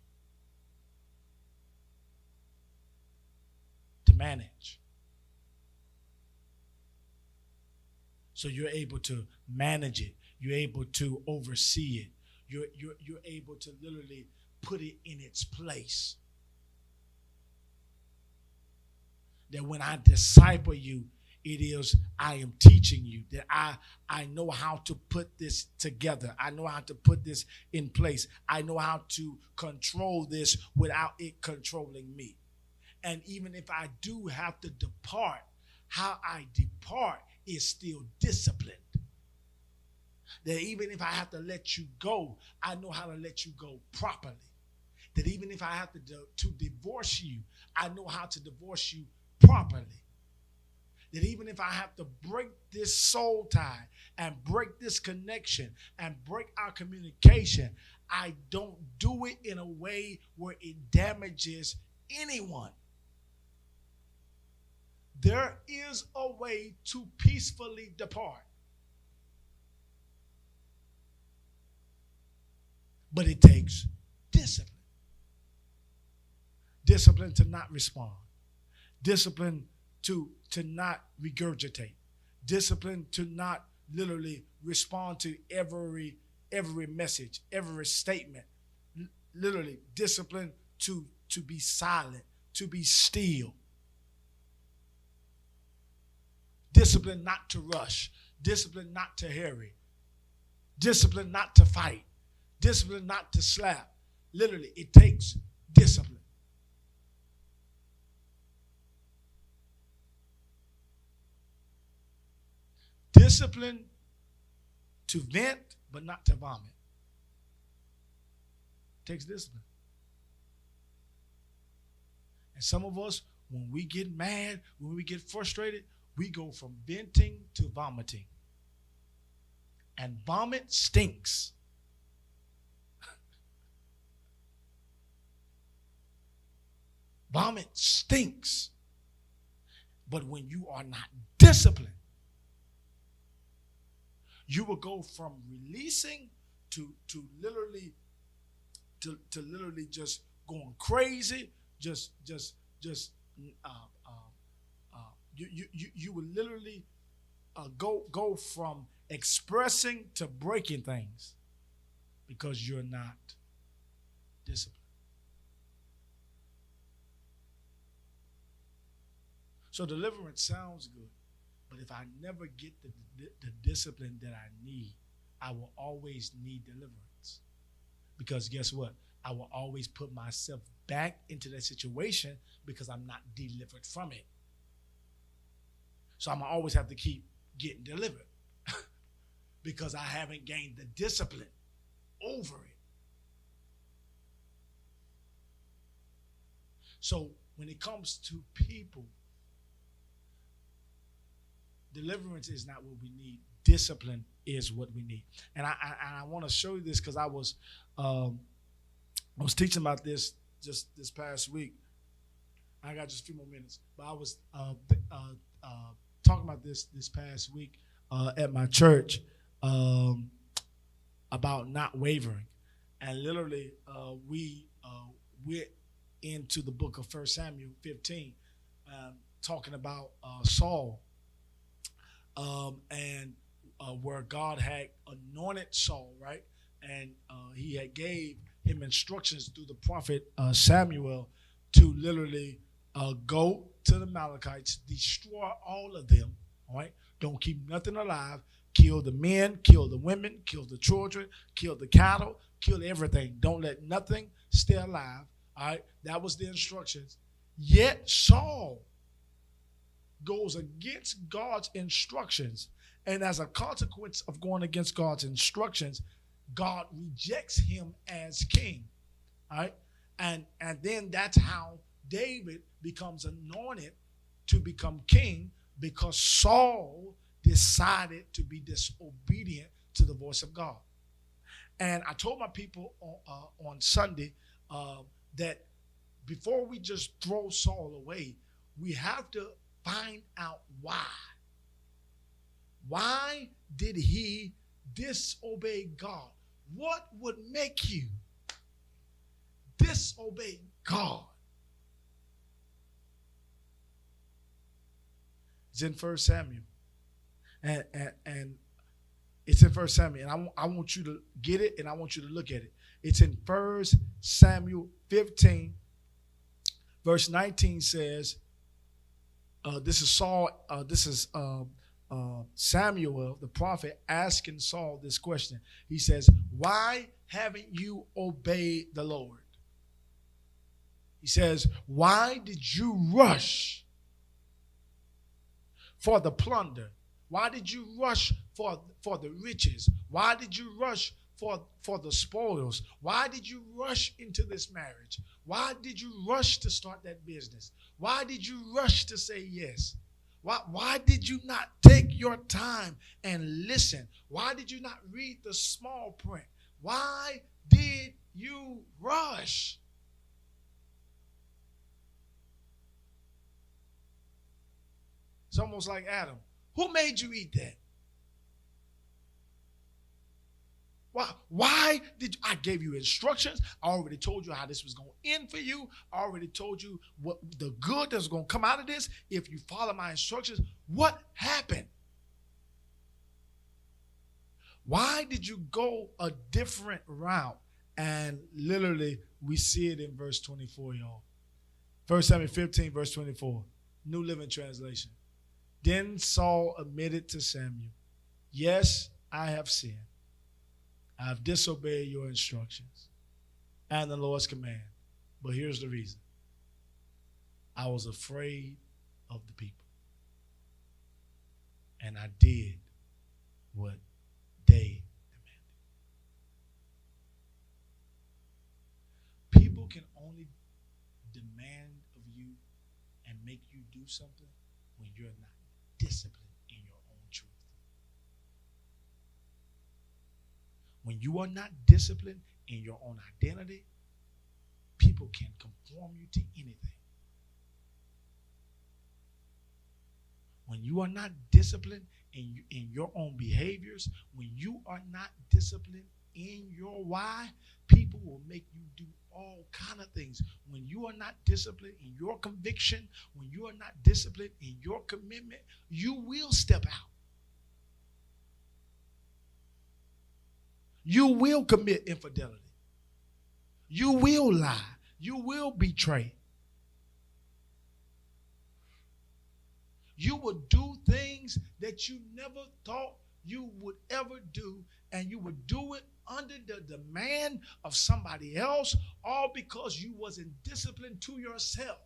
To manage. So you're able to manage it. You're able to oversee it. You're able to literally put it in its place. That when I disciple you, it is I am teaching you, that I know how to put this together. I know how to put this in place. I know how to control this without it controlling me. And even if I do have to depart, how I depart is still disciplined. That even if I have to let you go, I know how to let you go properly. That even if I have to divorce you, I know how to divorce you properly. That even if I have to break this soul tie and break this connection and break our communication, I don't do it in a way where it damages anyone. There is a way to peacefully depart. But it takes discipline. Discipline to not respond. Discipline to not regurgitate. Discipline to not literally respond to every message, every statement. Literally, discipline to be silent, to be still. Discipline not to rush. Discipline not to hurry. Discipline not to fight. Discipline not to slap. Literally, it takes discipline. Discipline to vent, but not to vomit. It takes discipline. And some of us, when we get mad, when we get frustrated, we go from venting to vomiting. And vomit stinks. Vomit stinks. But when you are not disciplined, you will go from releasing to literally just going crazy. You will literally go from expressing to breaking things because you're not disciplined. So deliverance sounds good, but if I never get the discipline that I need, I will always need deliverance. Because guess what? I will always put myself back into that situation because I'm not delivered from it. So I'm going to always have to keep getting delivered because I haven't gained the discipline over it. So when it comes to people, deliverance is not what we need. Discipline is what we need. And I want to show you this because I was teaching about this just this past week. I got just a few more minutes, but I was talking about this past week at my church about not wavering, and literally we went into the book of 1 Samuel 15, talking about Saul. And where God had anointed Saul, right? And he had gave him instructions through the prophet Samuel to literally go to the Amalekites, destroy all of them, all right? Don't keep nothing alive. Kill the men, kill the women, kill the children, kill the cattle, kill everything. Don't let nothing stay alive, all right? That was the instructions. Yet Saul goes against God's instructions, and as a consequence of going against God's instructions, God rejects him as king. All right, and then that's how David becomes anointed to become king, because Saul decided to be disobedient to the voice of God. And I told my people on Sunday that before we just throw Saul away, we have to find out why. Why did he disobey God? What would make you disobey God? It's in 1 Samuel. And it's in 1 Samuel. And I want you to get it, and I want you to look at it. It's in 1 Samuel 15, verse 19 says, this is Saul, Samuel, the prophet, asking Saul this question. He says, why haven't you obeyed the Lord? He says, why did you rush for the plunder Why did you rush for the riches? Why did you rush for the spoils? Why did you rush into this marriage? Why did you rush to start that business? Why did you rush to say yes? Why did you not take your time and listen? Why did you not read the small print? Why did you rush? It's almost like Adam. Who made you eat that? Why did I gave you instructions? I already told you how this was going to end for you. I already told you what the good that's going to come out of this if you follow my instructions. What happened? Why did you go a different route? And literally, we see it in verse 24, y'all. 1 Samuel 15, verse 24, New Living Translation. Then Saul admitted to Samuel, yes, I have sinned. I have disobeyed your instructions and the Lord's command. But here's the reason. I was afraid of the people. And I did what they demanded. People can only demand of you and make you do something when you're not disciplined in your own truth. When you are not disciplined in your own identity, people can conform you to anything. When you are not disciplined in your own behaviors, when you are not disciplined in your why, people will make you do all kind of things. When you are not disciplined in your conviction, when you are not disciplined in your commitment, you will step out. You will commit infidelity. You will lie. You will betray. You will do things that you never thought you would ever do, and you would do it under the demand of somebody else, all because you wasn't disciplined to yourself.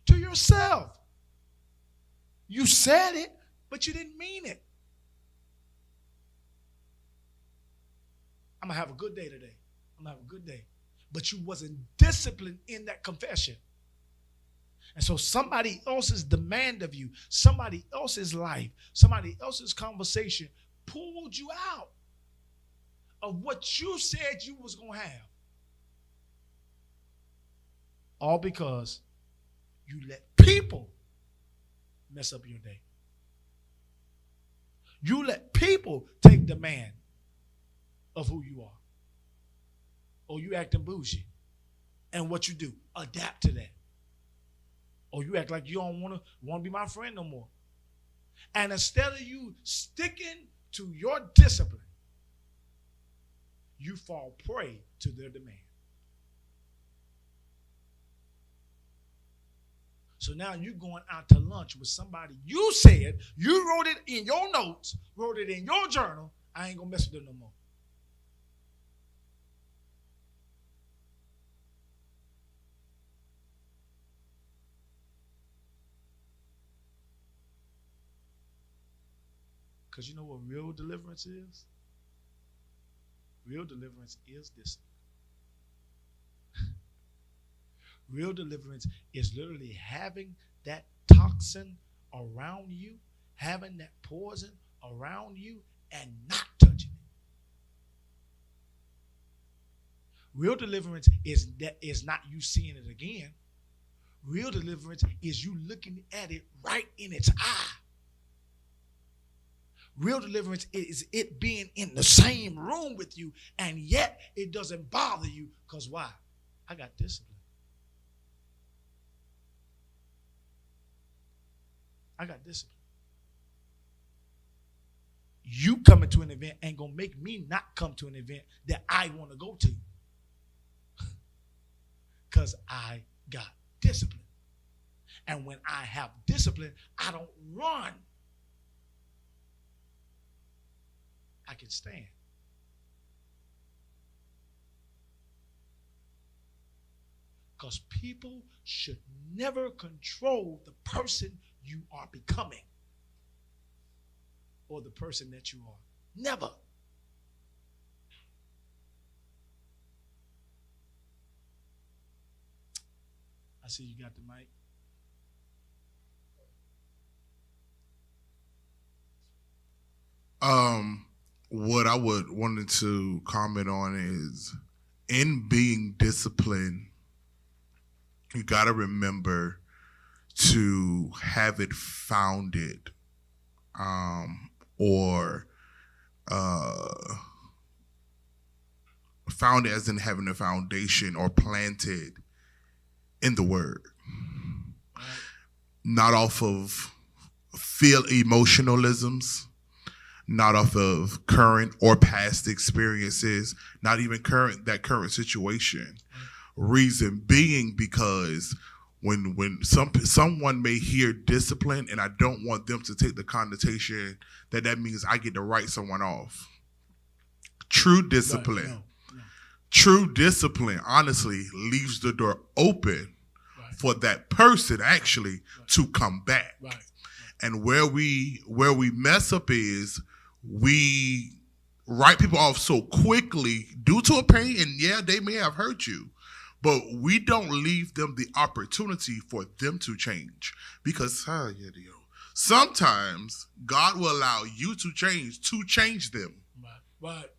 To yourself. You said it, but you didn't mean it. I'm going to have a good day today. I'm going to have a good day. But you wasn't disciplined in that confession. And so somebody else's demand of you, somebody else's life, somebody else's conversation pulled you out of what you said you was going to have. All because you let people mess up your day. You let people take demand of who you are. Or you acting bougie. And what you do, adapt to that. Or you act like you don't want to be my friend no more. And instead of you sticking to your discipline, you fall prey to their demand. So now you're going out to lunch with somebody you said, you wrote it in your notes, wrote it in your journal, I ain't going to mess with them no more. Because you know what real deliverance is? Real deliverance is discipline. Real deliverance is literally having that toxin around you, having that poison around you, and not touching it. Real deliverance is not you seeing it again. Real deliverance is you looking at it right in its eye. Real deliverance is it being in the same room with you, and yet it doesn't bother you. Because why? I got discipline. I got discipline. You coming to an event ain't going to make me not come to an event that I want to go to. Because I got discipline. And when I have discipline, I don't run. I can stand. Because people should never control the person you are becoming or the person that you are. Never. I see you got the mic. What I would wanted to comment on is, in being disciplined, you got to remember to have it founded, or founded as in having a foundation or planted in the word, not off of feel emotionalisms, not off of current or past experiences, not even current situation. Reason being because when someone may hear discipline, and I don't want them to take the connotation that means I get to write someone off. True discipline. Right. No. True discipline, honestly, leaves the door open for that person actually to come back. Right. And where we mess up is we write people off so quickly due to a pain, and yeah, they may have hurt you, but we don't leave them the opportunity for them to change. Because sometimes God will allow you to change them. Right.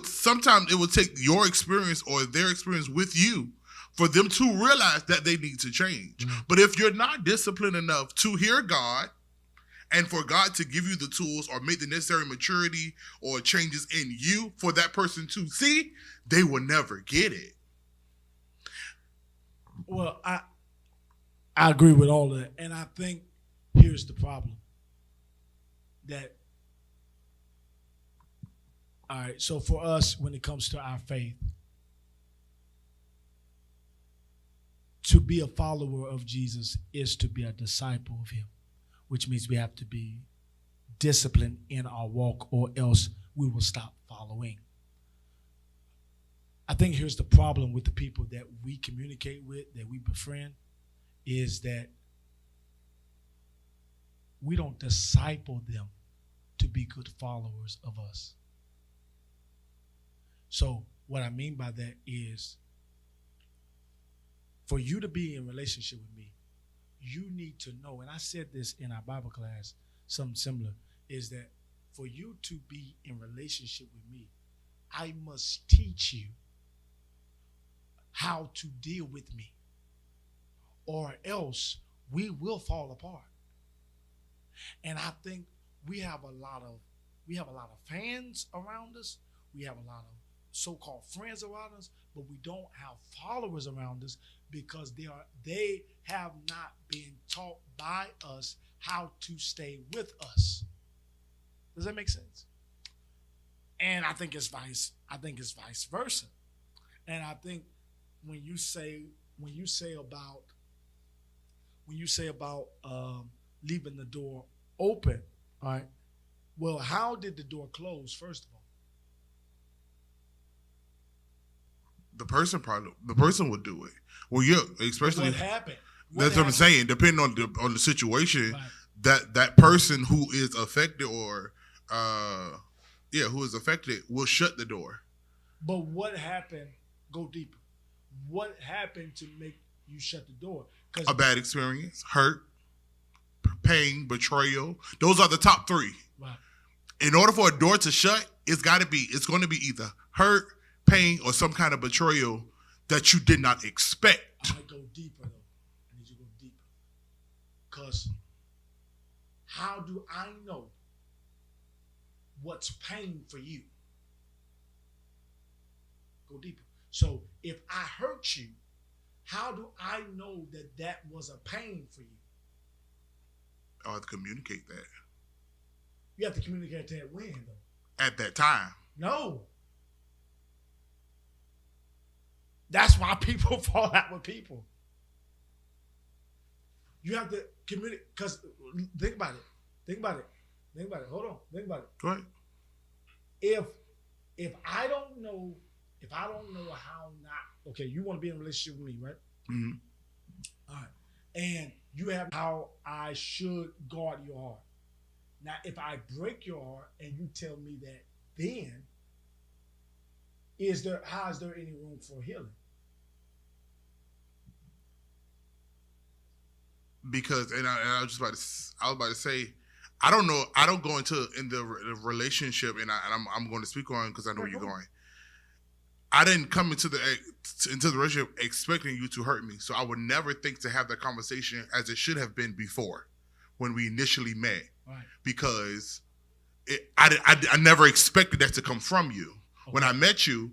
Sometimes it would take your experience or their experience with you for them to realize that they need to change. Mm-hmm. But if you're not disciplined enough to hear God, and for God to give you the tools or make the necessary maturity or changes in you for that person to see, they will never get it. Well, I agree with all that. And I think here's the problem. All right, so for us, when it comes to our faith, to be a follower of Jesus is to be a disciple of him, which means we have to be disciplined in our walk, or else we will stop following. I think here's the problem with the people that we communicate with, that we befriend, is that we don't disciple them to be good followers of us. So what I mean by that is, for you to be in relationship with me, you need to know, and I said this in our Bible class, something similar, is that for you to be in relationship with me, I must teach you how to deal with me, or else we will fall apart. And I think we have a lot of fans around us. We have a lot of so-called friends around us, but we don't have followers around us because they have not been taught by us how to stay with us. Does that make sense? And I think it's vice versa. And I think when you say about leaving the door open, all right? Well, how did the door close, first of all? The person would do it. Well, yeah, especially what happened. That's what I'm saying. Depending on the situation, right, that person who is affected or who is affected will shut the door. But what happened? Go deeper. What happened to make you shut the door? A bad experience, hurt, pain, betrayal. Those are the top three. Right. In order for a door to shut, it's going to be either hurt, pain, or some kind of betrayal that you did not expect. I go deeper though. I need you to go deeper. Because how do I know what's pain for you? Go deeper. So if I hurt you, how do I know that was a pain for you? I have to communicate that. You have to communicate that when though? At that time. No. That's why people fall out with people. You have to communicate, because think about it. Hold on. Think about it. Go ahead. If I don't know if I don't know how not, okay, you want to be in a relationship with me, right? Mm-hmm. All right. And you have how I should guard your heart. Now, if I break your heart and you tell me that, then how is there any room for healing? Because I was about to say, I don't know. I don't go into the relationship, and I'm going to speak on because I know where you're going. I didn't come into the relationship expecting you to hurt me, so I would never think to have that conversation as it should have been before when we initially met, right? Because I never expected that to come from you. Okay. When I met you,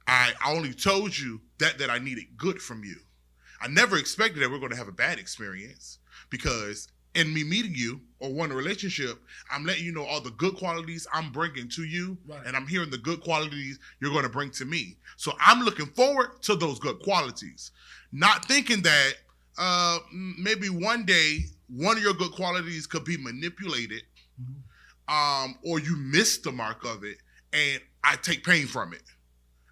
I only told you that I needed good from you. I never expected that we're going to have a bad experience, because in me meeting you or wanting a relationship, I'm letting you know all the good qualities I'm bringing to you, right, and I'm hearing the good qualities you're going to bring to me. So I'm looking forward to those good qualities, not thinking that maybe one day one of your good qualities could be manipulated, or you miss the mark of it and I take pain from it.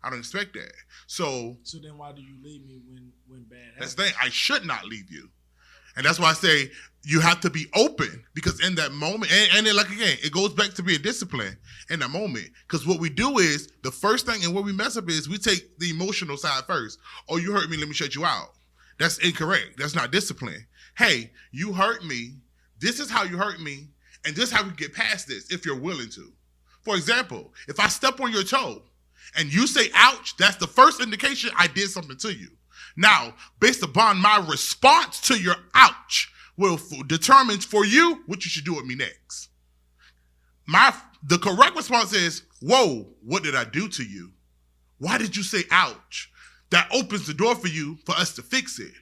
I don't expect that. So then why do you leave me when bad happens? That's the thing. I should not leave you. And that's why I say you have to be open, because in that moment, and then, like, again, it goes back to being disciplined in that moment. Because what we do is, the first thing and where we mess up is we take the emotional side first. Oh, you hurt me, let me shut you out. That's incorrect. That's not discipline. Hey, you hurt me. This is how you hurt me. And this is how we get past this, if you're willing to. For example, if I step on your toe and you say, ouch, that's the first indication I did something to you. Now, based upon my response to your ouch, will determine for you what you should do with me next. The correct response is, whoa, what did I do to you? Why did you say ouch? That opens the door for you for us to fix it.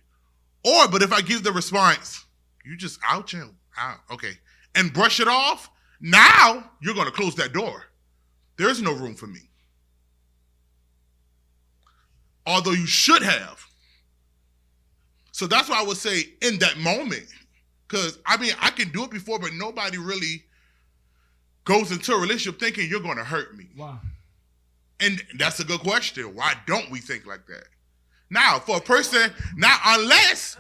But if I give the response, you just ouch him, okay, and brush it off, now you're going to close that door. There is no room for me. Although you should have. So that's why I would say in that moment, because I can do it before, but nobody really goes into a relationship thinking you're going to hurt me. Why? And that's a good question. Why don't we think like that? Now, for a person, unless.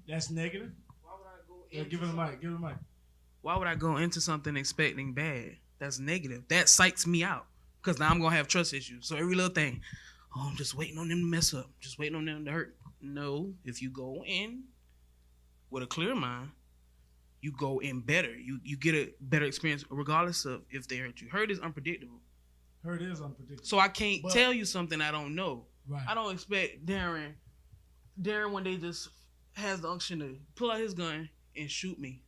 That's negative? Why would I go give it a mic. Why would I go into something expecting bad? That's negative. That psychs me out, because now I'm going to have trust issues. So every little thing, I'm just waiting on them to mess up. Just waiting on them to hurt. No, if you go in with a clear mind, you go in better. You get a better experience regardless of if they hurt you. Hurt is unpredictable. Hurt is unpredictable. So I can't tell you something I don't know. Right. I don't expect Darren one day just has the unction to pull out his gun and shoot me.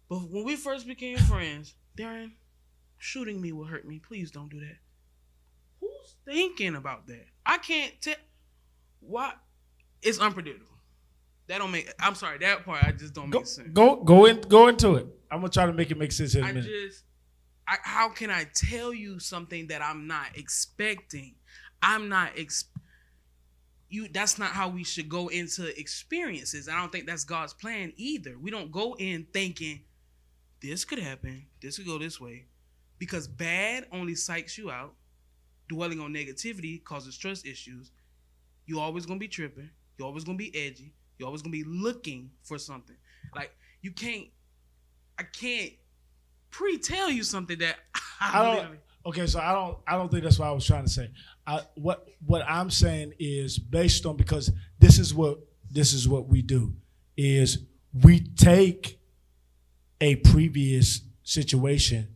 But when we first became friends, Darren, shooting me will hurt me. Please don't do that. Who's thinking about that? I can't tell. Why? It's unpredictable. That don't make. I'm sorry. That part I just don't make sense. Go into it. I'm gonna try to make it make sense in a minute. How can I tell you something that I'm not expecting? I'm not That's not how we should go into experiences. I don't think that's God's plan either. We don't go in thinking this could happen. This could go this way, because bad only psychs you out. Dwelling on negativity causes trust issues. You're always going to be tripping. You're always going to be edgy. You're always going to be looking for something. Like, I can't pre-tell you something that Okay, so I don't think that's what I was trying to say. What I'm saying is based on, because this is what we do, is we take a previous situation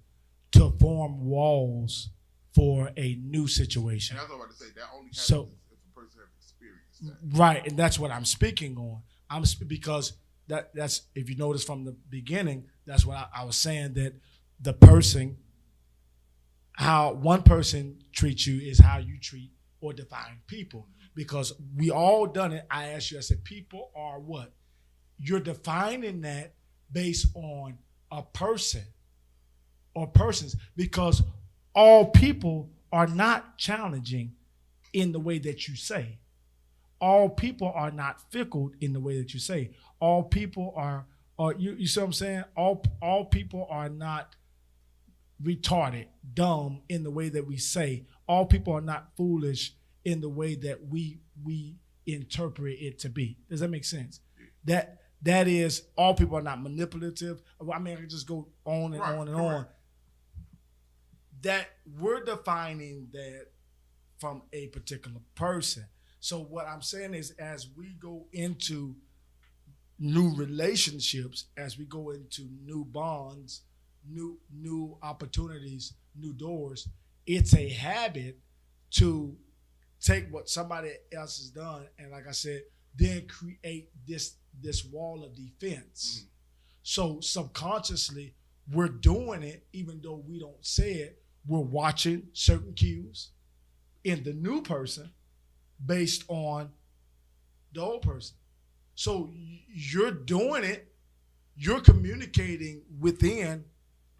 to form walls for a new situation. And I was about to say that only happens if a person has experienced that. Right, and that's what I'm speaking on. Because that's, if you notice from the beginning, that's what I was saying, that the person, how one person treats you is how you treat or define people. Because we all done it. I asked you, I said, people are what? You're defining that based on a person or persons, because all people are not challenging in the way that you say. All people are not fickle in the way that you say. All people are you see what I'm saying? All people are not retarded, dumb in the way that we say. all people are not foolish in the way that we interpret it to be. Does that make sense? That is, all people are not manipulative. I mean, I can just go on and on and on. That we're defining that from a particular person. So what I'm saying is, as we go into new relationships, as we go into new bonds, new opportunities, new doors, it's a habit to take what somebody else has done and, like I said, then create this wall of defense. So subconsciously, we're doing it, even though we don't say it. We're watching certain cues in the new person based on the old person. So you're doing it, you're communicating within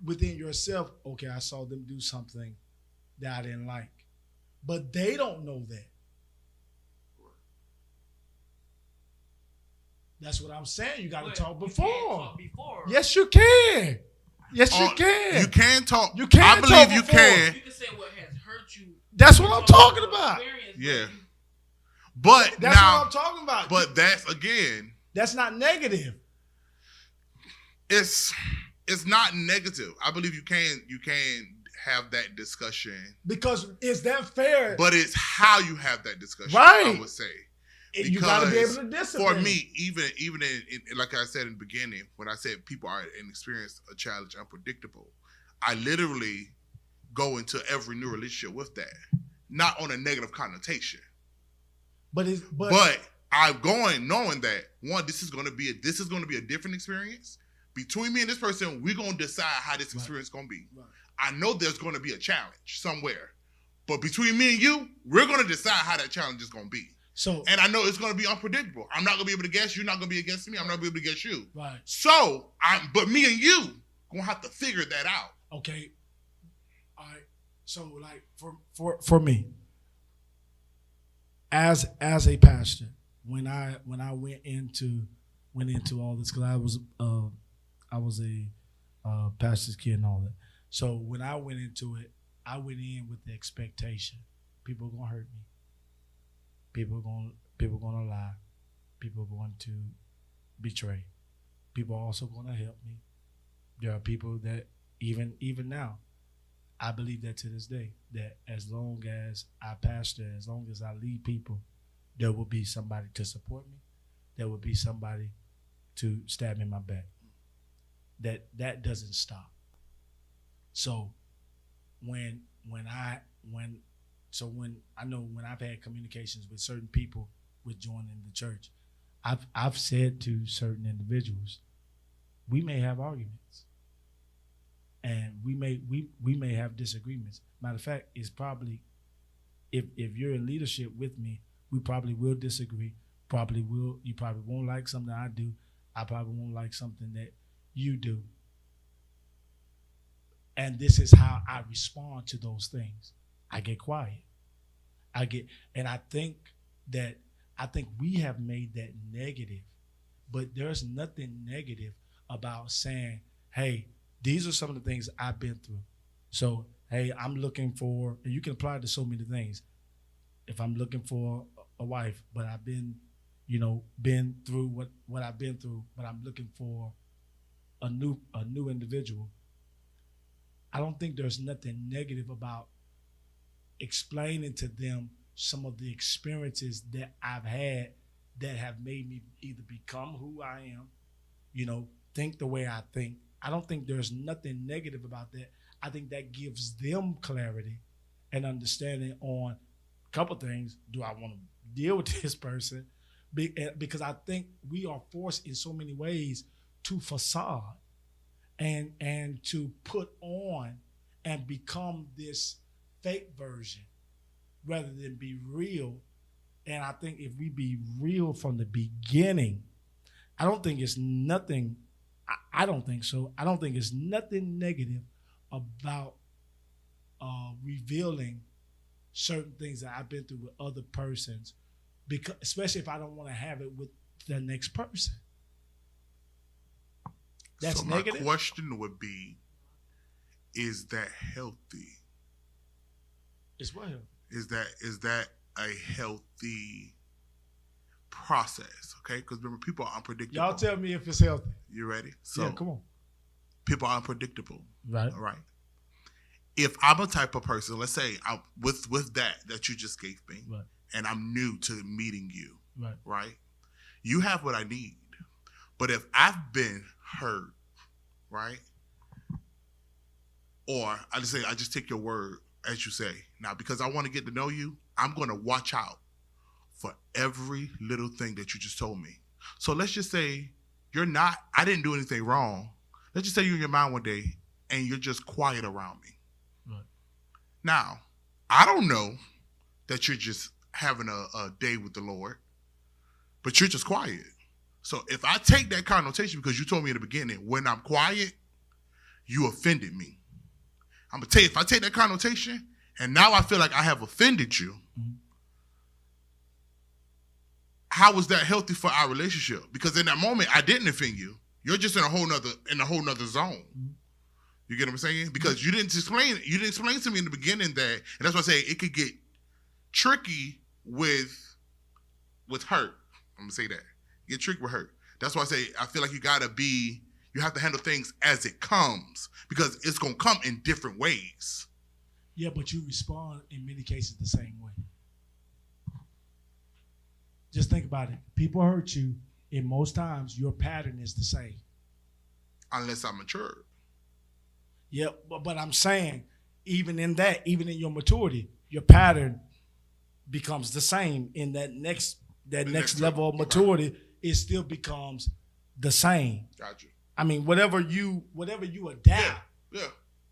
yourself. Okay, I saw them do something that I didn't like, but they don't know that. That's what I'm saying. You got to talk before. Yes, you can. Yes, you can. You can talk. You can. I believe talk you before. can. You can say what has hurt you. That's what I'm talking about. Yeah. But That's now, what I'm talking about. But that's, again, that's not negative. It's not negative. I believe you can have that discussion. Because is that fair? But it's how you have that discussion. Right. I would say. You got to be able to discipline. For me, even in like I said in the beginning, when I said people are inexperienced, a challenge, unpredictable, I literally go into every new relationship with that, not on a negative connotation. But I'm going knowing that, one, this is going to be a different experience. Between me and this person, we're going to decide how this experience is going to be. Right. I know there's going to be a challenge somewhere, but between me and you, we're going to decide how that challenge is going to be. And I know it's going to be unpredictable. I'm not going to be able to guess. You're not going to be against me. I'm not going to be able to guess you. Right. So, but me and you going to have to figure that out. Okay. All right. So, like, for me, as a pastor, when I went into all this, because I was a pastor's kid and all that. So when I went into it, I went in with the expectation people are gonna hurt me. People are gonna lie. People are going to betray. People are also gonna help me. There are people that even now, I believe that to this day, that as long as I pastor, as long as I lead people, there will be somebody to support me. There will be somebody to stab me in my back. That doesn't stop. So when I've had communications with certain people with joining the church, I've said to certain individuals, we may have arguments, and we may have disagreements. Matter of fact, it's probably if you're in leadership with me, we probably will disagree. You probably won't like something I do. I probably won't like something that you do. And this is how I respond to those things. I get quiet. And I think we have made that negative, but there's nothing negative about saying, hey, these are some of the things I've been through. So, hey, I'm looking for, and you can apply it to so many things. If I'm looking for a wife, but I've been through what I've been through, but I'm looking for a new individual. I don't think there's nothing negative about explaining to them some of the experiences that I've had that have made me either become who I am, think the way I think. I don't think there's nothing negative about that. I think that gives them clarity and understanding on a couple things. Do I want to deal with this person? Because I think we are forced in so many ways to facade and to put on and become this fake version rather than be real. And I think if we be real from the beginning, I don't think it's nothing. I don't think so. I don't think it's nothing negative about revealing certain things that I've been through with other persons, because especially if I don't want to have it with the next person. That's so negative. My question would be, is that healthy? It's what healthy? Is that a healthy process? Okay, because remember, people are unpredictable. Y'all tell me if it's healthy. You ready? So Yeah, come on. people are unpredictable. Right. All right. If I'm a type of person, let's say with that you just gave me, Right. and I'm new to meeting you, Right. right? You have what I need. But if I've been hurt, right? Or I just take your word as you say. Now, because I want to get to know you, I'm going to watch out for every little thing that you just told me. So let's just say I didn't do anything wrong. Let's just say you're in your mind one day and you're just quiet around me. Right. Now, I don't know that you're just having a day with the Lord, but you're just quiet. So if I take that connotation, because you told me in the beginning, when I'm quiet, you offended me. I'm going to tell you, if I take that connotation and now I feel like I have offended you, how is that healthy for our relationship? Because in that moment, I didn't offend you. You're just in a whole nother zone. You get what I'm saying? Because you didn't explain to me in the beginning that, and that's why I say it could get tricky with hurt. I'm gonna say that. Get tricky with hurt. That's why I say I feel like you have to handle things as it comes, because it's gonna come in different ways. Yeah, but you respond in many cases the same way. Just think about it. People hurt you, and most times your pattern is the same. Unless I'm mature. Yeah, but I'm saying, even in your maturity, your pattern becomes the same. In that next level of maturity, right, it still becomes the same. Gotcha. I mean, whatever you adapt, yeah.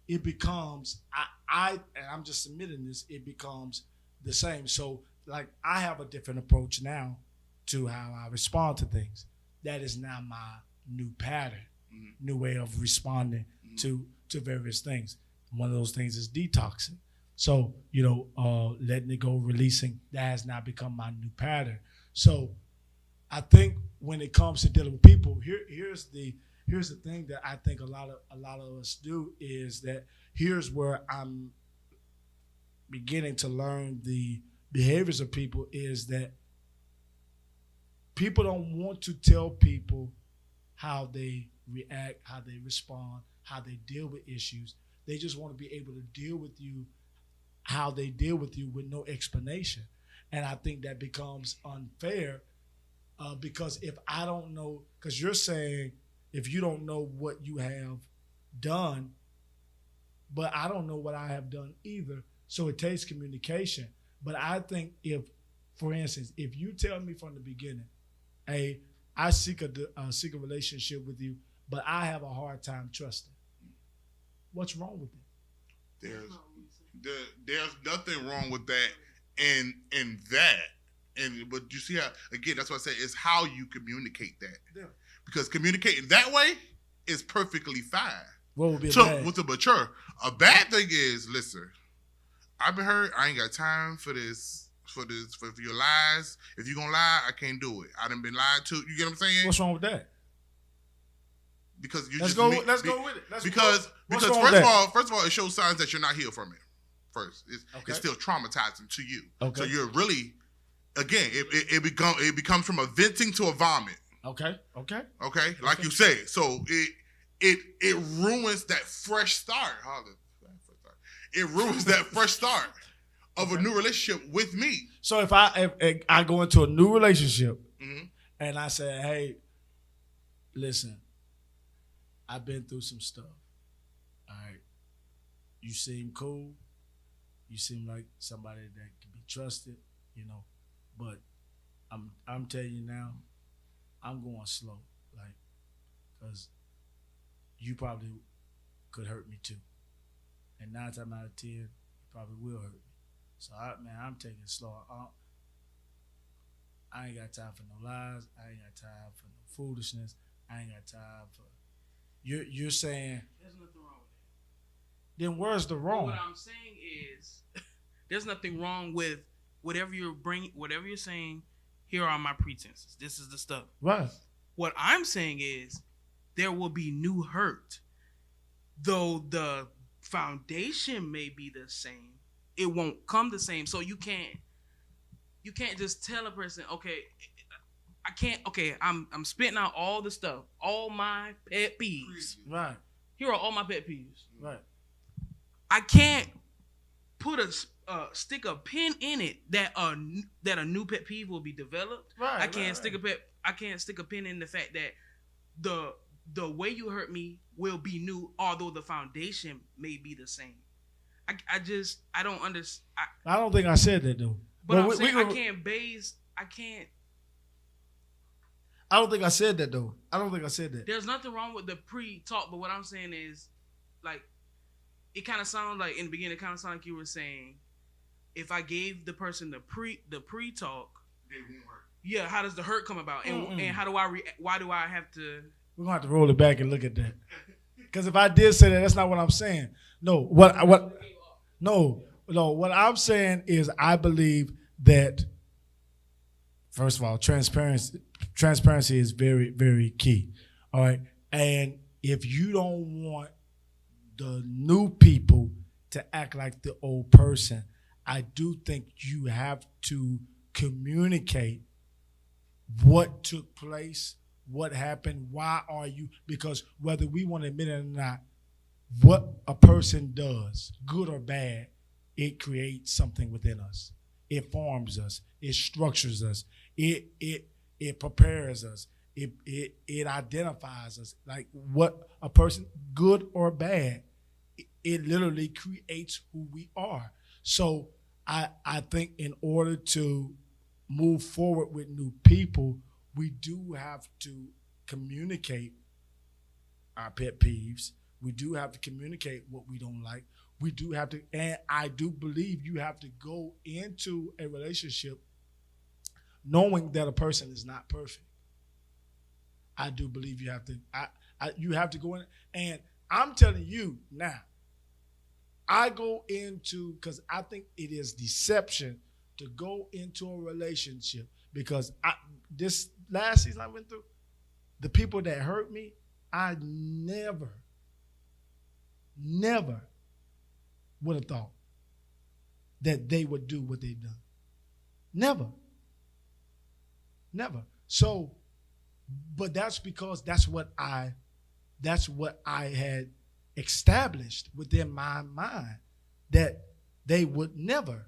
It becomes and I'm just submitting this, it becomes the same. So like I have a different approach now to how I respond to things. That is now my new pattern, new way of responding to various things. One of those things is detoxing. So, letting it go, releasing, that has now become my new pattern. So I think when it comes to dealing with people, here's the thing that I think a lot of us do is that here's where I'm beginning to learn the behaviors of people, is that people don't want to tell people how they react, how they respond, how they deal with issues. They just want to be able to deal with you how they deal with you with no explanation. And I think that becomes unfair because if I don't know, because you're saying if you don't know what you have done, but I don't know what I have done either, so it takes communication. But I think if, for instance, if you tell me from the beginning, hey, I seek a relationship with you, but I have a hard time trusting. What's wrong with it? There's nothing wrong with that, and that, but you see how, again, that's what I say, is how you communicate that. Yeah. Because communicating that way is perfectly fine. What would be bad? With the mature, a bad thing is, listen, I've been hurt. I ain't got time for this, for your lies. If you gonna lie, I can't do it. I done been lied to. You get what I'm saying? What's wrong with that? Because let's go with it. Because first of all, it shows signs that you're not healed from it. First, it's still traumatizing to you. Okay. So you're really, again, it becomes from a venting to a vomit. Okay. Like you say. So it ruins that fresh start. It ruins that fresh start of a new relationship with me. So if I go into a new relationship and I say, hey, listen, I've been through some stuff. All right. You seem cool. You seem like somebody that can be trusted, but I'm telling you now, I'm going slow, like, because you probably could hurt me too. And 9 times out of 10, you probably will hurt me. So, I'm taking it slow. I ain't got time for no lies. I ain't got time for no foolishness. I ain't got time for... You're saying... There's nothing wrong with that. Then where's the wrong? What I'm saying is, there's nothing wrong with whatever you're saying. Here are my pretenses. This is the stuff. Right. What I'm saying is, there will be new hurt, though the foundation may be the same. it won't come the same. So you can't just tell a person, okay, I can't. Okay, I'm spitting out all the stuff, all my pet peeves. Right. Here are all my pet peeves. Right. I can't put stick a pin in it that a new pet peeve will be developed. Right. I can't stick a pin in the fact that the way you hurt me will be new, although the foundation may be the same. I don't understand. I don't think I said that though. But Well, I'm we- saying we- I can't. I don't think I said that though. I don't think I said that. There's nothing wrong with the pre-talk, but what I'm saying is, like, it kind of sounds like in the beginning, it kind of sounded like you were saying, if I gave the person the pre-talk, They won't hurt. yeah, how does the hurt come about, and how do I why do I have to? We're gonna have to roll it back and look at that. Because if I did say that, that's not what I'm saying. No, what I'm saying is I believe that, first of all, transparency is very, very key. All right. And if you don't want the new people to act like the old person, I do think you have to communicate what took place, what happened, why are you, because whether we want to admit it or not, what a person does, good or bad, it creates something within us. It forms us. It structures us. It prepares us. It identifies us. Like what a person, good or bad, it literally creates who we are. So I think in order to move forward with new people, we do have to communicate our pet peeves. We do have to communicate what we don't like. We do have to, and I do believe you have to go into a relationship knowing that a person is not perfect. I do believe you have to. You have to go in, and I'm telling you now. I go into, because I think it is deception to go into a relationship, because this last season I went through, the people that hurt me, I never would have thought that they would do what they've done. Never. So, but that's because that's what I had established within my mind, that they would never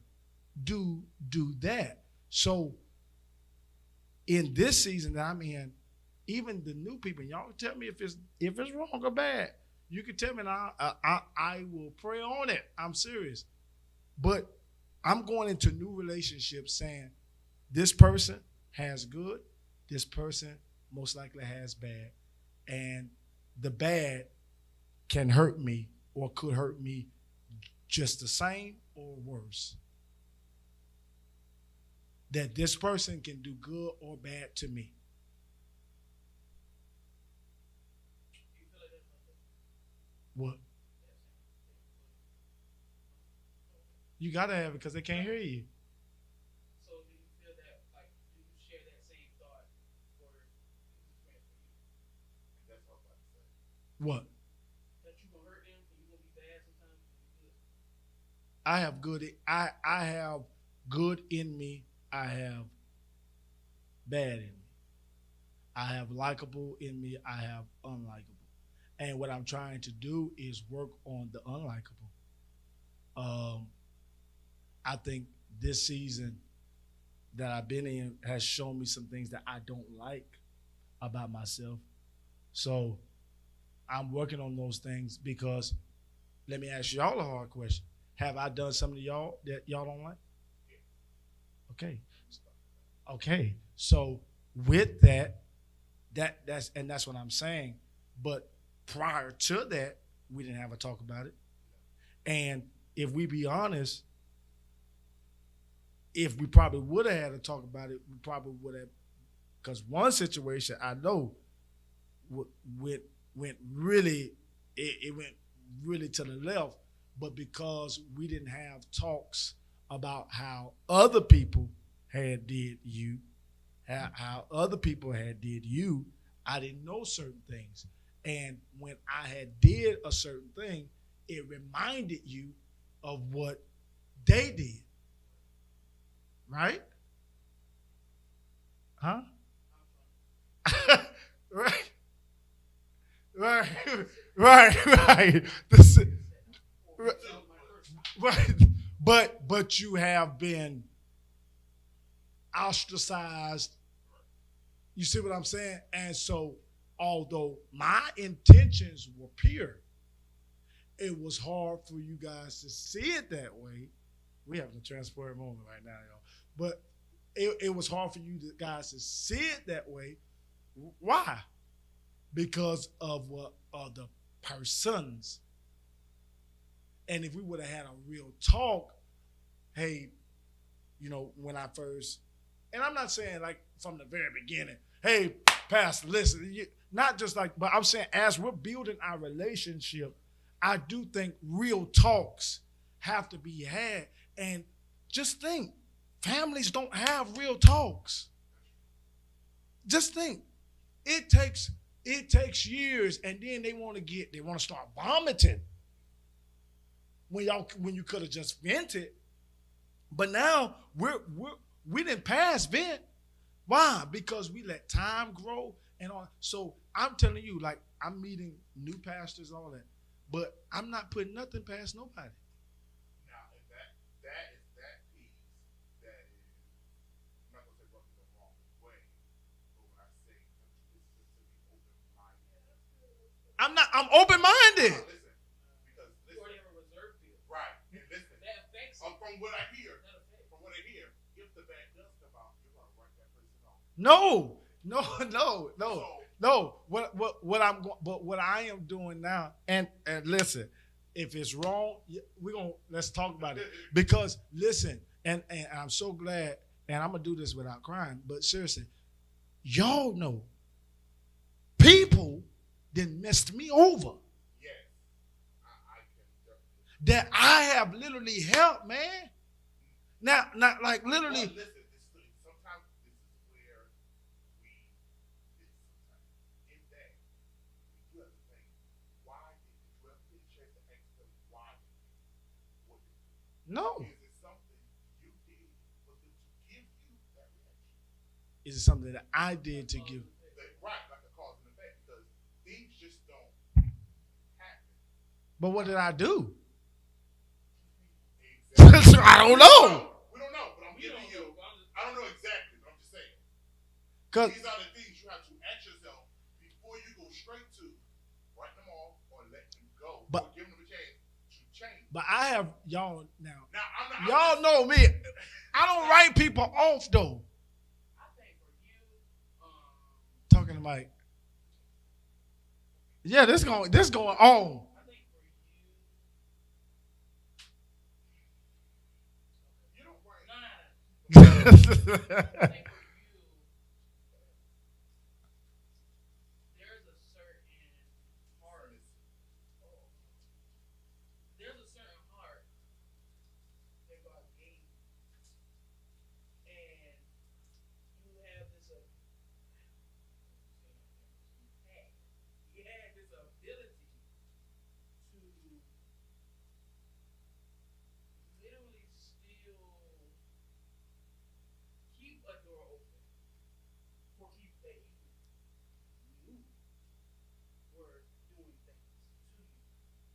do that. So in this season that I'm in, even the new people, y'all can tell me if it's wrong or bad. You can tell me, and I will pray on it. I'm serious. But I'm going into new relationships saying this person has good, this person most likely has bad, and the bad can hurt me or could hurt me just the same or worse. That this person can do good or bad to me. What? You gotta have it because they can't hear you. So do you feel that, like, do you share that same thought for That's what I'm about to say. What? that you gonna hurt them and you gonna be bad sometimes? I have good. I have good in me. I have bad in me. I have likable in me. I have unlikable. And what I'm trying to do is work on the unlikable. I think this season that I've been in has shown me some things that I don't like about myself. So I'm working on those things, because let me ask y'all a hard question. Have I done something to y'all that y'all don't like? Okay. So with that's what I'm saying. But prior to that, we didn't have a talk about it. And if we be honest, if we probably would have had a talk about it, we probably would have, because one situation I know went really, it went really to the left, but because we didn't have talks about how other people had did you, how other people had did you, I didn't know certain things. And when I had did a certain thing, it reminded you of what They did. Right? Huh? Right. Right. Right. Right. Right. But you have been ostracized. You see what I'm saying? And so, although my intentions were pure, it was hard for you guys to see it that way. We having a transport moment right now, y'all. But it was hard for you guys to see it that way. Why? Because of what the persons. And if we would have had a real talk, hey, when I first, and I'm not saying like from the very beginning, hey, Pastor, listen, not just like, but I'm saying as we're building our relationship, I do think real talks have to be had. And just think, families don't have real talks. Just think, it takes years, and then they want to start vomiting when you could have just vented. But now we didn't pass vent. Why? Because we let time grow and all. So I'm telling you, like, I'm meeting new pastors, all that, but I'm not putting nothing past nobody. Now, and that is that piece that is, I'm not gonna say rubbing the wrong way, but when I say it's to be open-minded. I'm open-minded. Listen, because listen, you already have a reserve field, right? And listen, that affects from what I hear, if the bag does come out, you're gonna write that person off. No. What I am doing now, and listen, if it's wrong, let's talk about it. Because listen, and I'm so glad, and I'm gonna do this without crying, but seriously, y'all know people done messed me over. Yes, I can. That I have literally helped, man. Now, not like literally. Well, listen, sometimes this is where in that you have to think, why did you ever get a chance to ask them why? What did you do? No. Is it something you did for them to give you that reaction? Is it something that I did to give? Right, like a cause and effect, because things just don't happen. But what did I do? Exactly. I don't know. We don't know, but I'm giving you. I don't know exactly, but I'm just saying. These are the things you have to ask yourself before you go straight to write them off or let them go, or give them a chance to change. But I have y'all now. I'm y'all know me. I don't write people off though. I think for you, Talking to Mike. Yeah, this going on. I think for you, You don't write. I think for you, there's a certain heart. There's a certain heart that God gave you, and you have this. You had this ability to literally still keep a door open for people that you knew were doing things to you.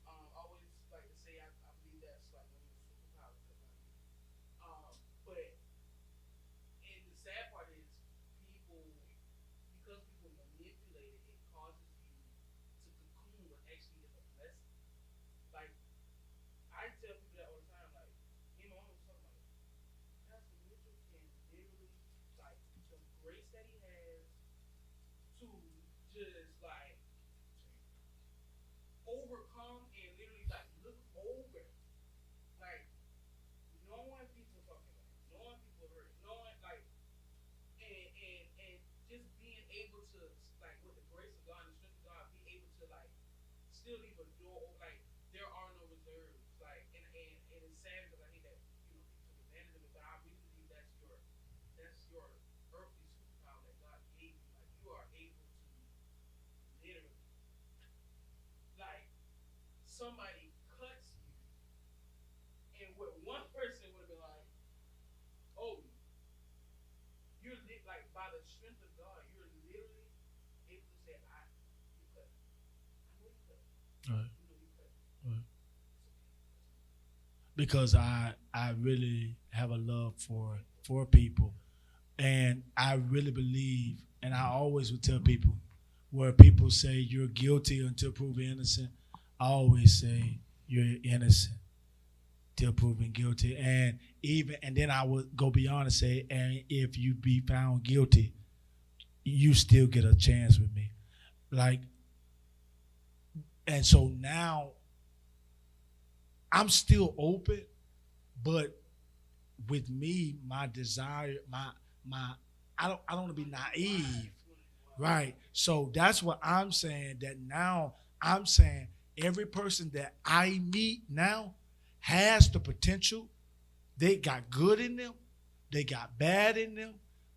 I always like to say I believe that's like one of the superpowers that God gives. But and the sad part is because people manipulate it, it causes you to cocoon what actually is a blessing. Like I tell people that all the time, like me and my mom was talking about Pastor Mitchell can literally like the grace that he has to just like overcome and literally like look over like knowing people fucking like knowing people hurt, knowing like and just being able to like with the grace of God and the strength of God, be able to like still leave a door open. Like there are no reserves. Like and it's sad because I hate that people took advantage of it, but I really believe that's your earthly superpower that God gave you. Like you are able to literally like somebody cuts you, and what one person strength of God, you're literally able to say, I know you cut. Right. Right. Because I really have a love for people, and I really believe, and I always would tell people, where people say you're guilty until proven innocent, I always say you're innocent till proven guilty, and then I would go beyond and say, and if you be found guilty, you still get a chance with me, like, and so now I'm still open, but with me, my desire, I don't want to be naive, right? So that's what I'm saying. That now I'm saying every person that I meet now has the potential. They got good in them, they got bad in them.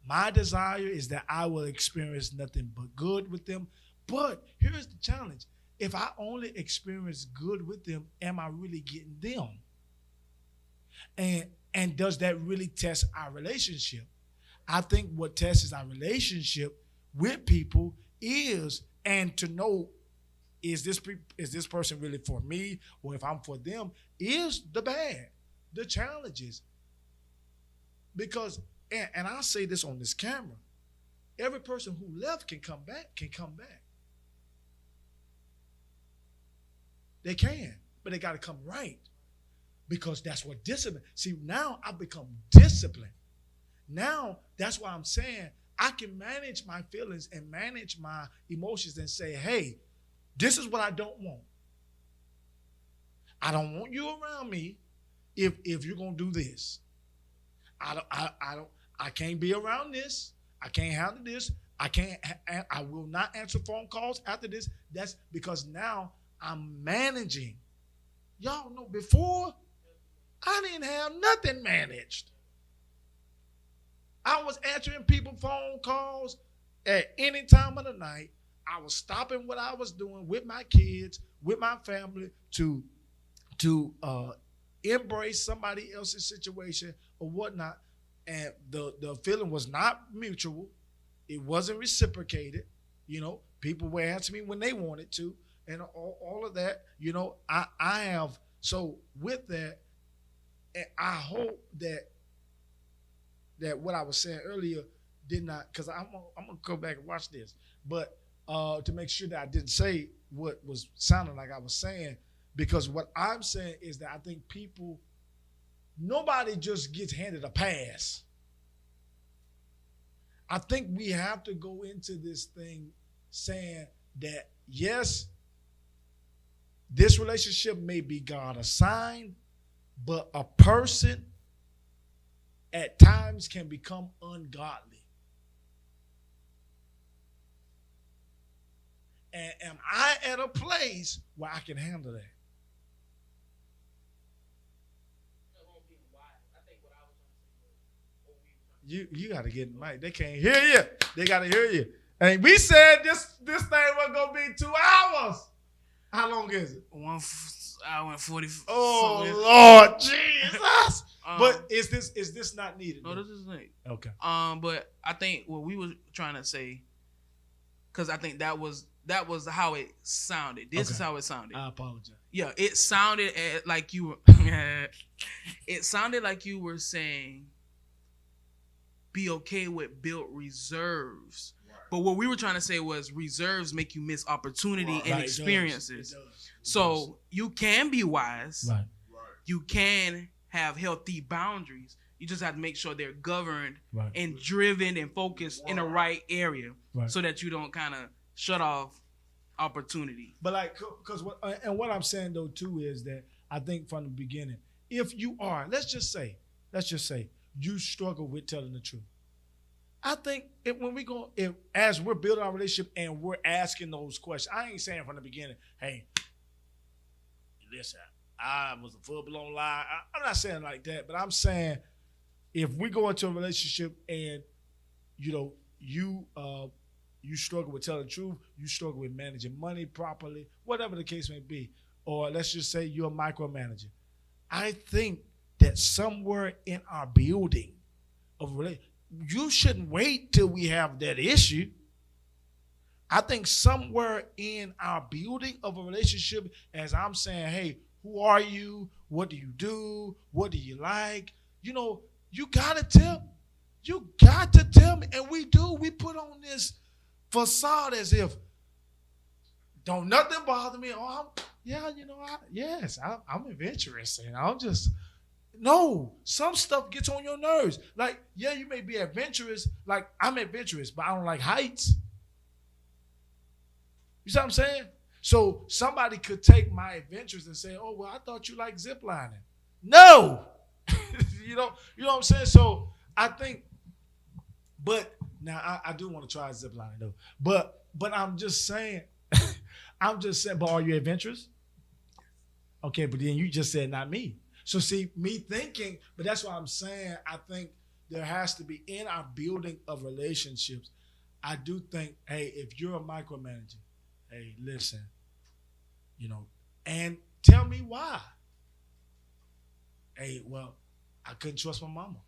My desire is that I will experience nothing but good with them. But here's the challenge. If I only experience good with them, am I really getting them? And does that really test our relationship? I think what tests our relationship with people is, and to know, is this person really for me, or if I'm for them, is the bad, the challenges. Because, and I'll say this on this camera, every person who left can come back. They can, but they got to come right, because that's what discipline. See, now I've become disciplined. Now that's why I'm saying I can manage my feelings and manage my emotions and say, hey, this is what I don't want. I don't want you around me if you're gonna do this. I can't be around this. I can't handle this. I will not answer phone calls after this. That's because now I'm managing. Y'all know before, I didn't have nothing managed. I was answering people phone calls at any time of the night. I was stopping what I was doing with my kids, with my family, to embrace somebody else's situation or whatnot. And the feeling was not mutual. It wasn't reciprocated. You know, people were answering me when they wanted to. And all of that, you know, I have, so with that, I hope that what I was saying earlier did not, because I'm gonna go back and watch this, but to make sure that I didn't say what was sounding like I was saying, because what I'm saying is that I think people, nobody just gets handed a pass. I think we have to go into this thing saying that, yes, this relationship may be God assigned, but a person at times can become ungodly. And am I at a place where I can handle that? You got to get in the mic. They can't hear you. They got to hear you. And we said this thing was going to be 2 hours. How long is it? 1 hour and 40. Oh, Lord Jesus. But is this not needed? No, this is needed. Okay. But I think what we were trying to say, because I think that was how it sounded. This is how it sounded. I apologize. Yeah, it sounded like you were. It sounded like you were saying, be okay with built reserves. Right. But what we were trying to say was reserves make you miss opportunity and experiences. It does. So you can be wise. Right. You can have healthy boundaries. You just have to make sure they're governed and driven and focused in the right area, so that you don't kind of shut off opportunity. But like, because what I'm saying though too is that I think from the beginning, if you are, let's just say you struggle with telling the truth. I think as we're building our relationship and we're asking those questions, I ain't saying from the beginning, hey, listen, I was a full-blown lie. I'm not saying like that, but I'm saying if we go into a relationship and, you know, you struggle with telling the truth, you struggle with managing money properly, whatever the case may be, or let's just say you're a micromanager. I think that somewhere in our building of relationship, you shouldn't wait till we have that issue. I think somewhere in our building of a relationship, as I'm saying, hey, who are you? What do you do? What do you like? You know, you got to tell me. And we do. We put on this facade as if don't nothing bother me. Oh, I'm adventurous. And I'm just, no, some stuff gets on your nerves. Like, yeah, you may be adventurous. Like, I'm adventurous, but I don't like heights. You see what I'm saying? So somebody could take my adventures and say, oh, well, I thought you liked ziplining. No. you know what I'm saying? So I think, but now I do want to try ziplining though. But I'm just saying, but are you adventurous? Okay, but then you just said not me. So see, me thinking, but that's what I'm saying. I think there has to be in our building of relationships. I do think, hey, if you're a micromanager, hey, listen, and tell me why. Hey, well, I couldn't trust my mama.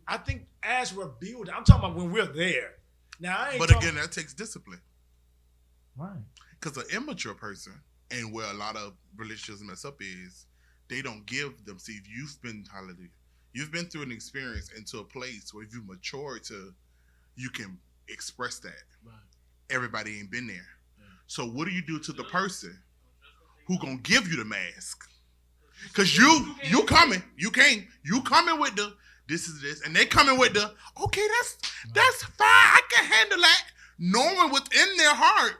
I think as we're building, I'm talking about when we're there. Now, I ain't But again, that takes discipline. Right. Because an immature person, and where a lot of relationships mess up is, they don't give them. See, you've been through an experience into a place where you've matured to, you can express that. Right. Everybody ain't been there. So what do you do to the person who gonna give you the mask? Cause you coming with the this is this, and they coming with the okay, that's fine, I can handle that. Knowing within their heart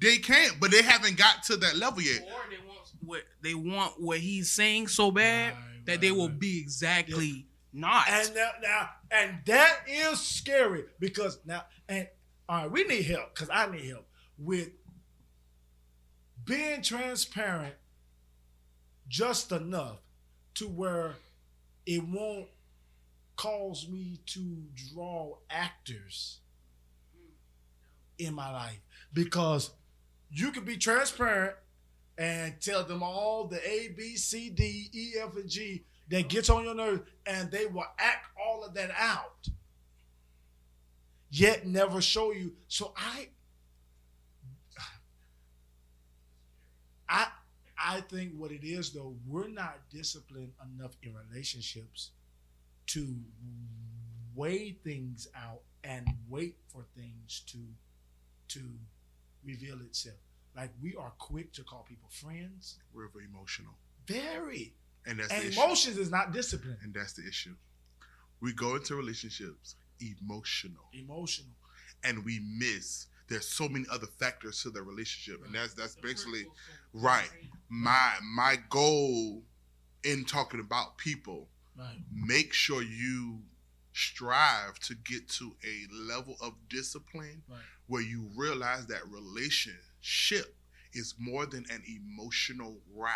they can't, but they haven't got to that level yet. Or they want what he's saying so bad that they will be exactly not. And that is scary because now all right, we need help because I need help with being transparent just enough to where it won't cause me to draw actors in my life. Because you can be transparent and tell them all the A, B, C, D, E, F, and G that gets on your nerves, and they will act all of that out, yet never show you. So I think what it is, though, we're not disciplined enough in relationships to weigh things out and wait for things to reveal itself. Like, we are quick to call people friends. We're very emotional. Very. And that's the issue. Emotions is not discipline. And that's the issue. We go into relationships emotional. And we miss. There's so many other factors to the relationship. And that's basically right. My goal in talking about people, make sure you strive to get to a level of discipline where you realize that relationship is more than an emotional ride.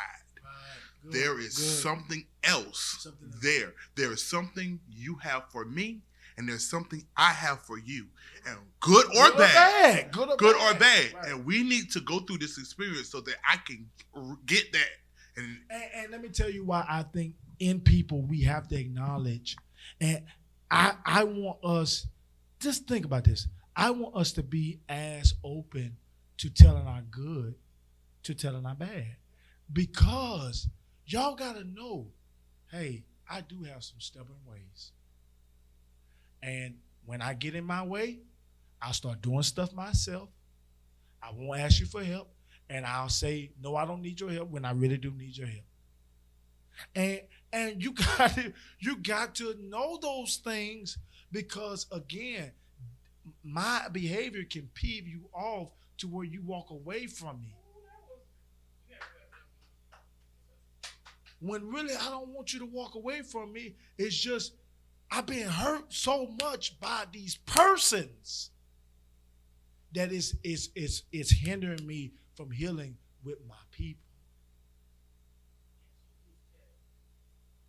Good, there is something else there. There is something you have for me, and there's something I have for you. And good or bad. Right. And we need to go through this experience so that I can get that. And let me tell you why I think in people we have to acknowledge. And I want us, just think about this. I want us to be as open to telling our good to telling our bad. Because y'all got to know, hey, I do have some stubborn ways. And when I get in my way, I'll start doing stuff myself. I won't ask you for help. And I'll say, no, I don't need your help when I really do need your help. And you got to know those things because, again, my behavior can peeve you off to where you walk away from me. When really I don't want you to walk away from me. It's just I've been hurt so much by these persons that it's hindering me from healing with my people.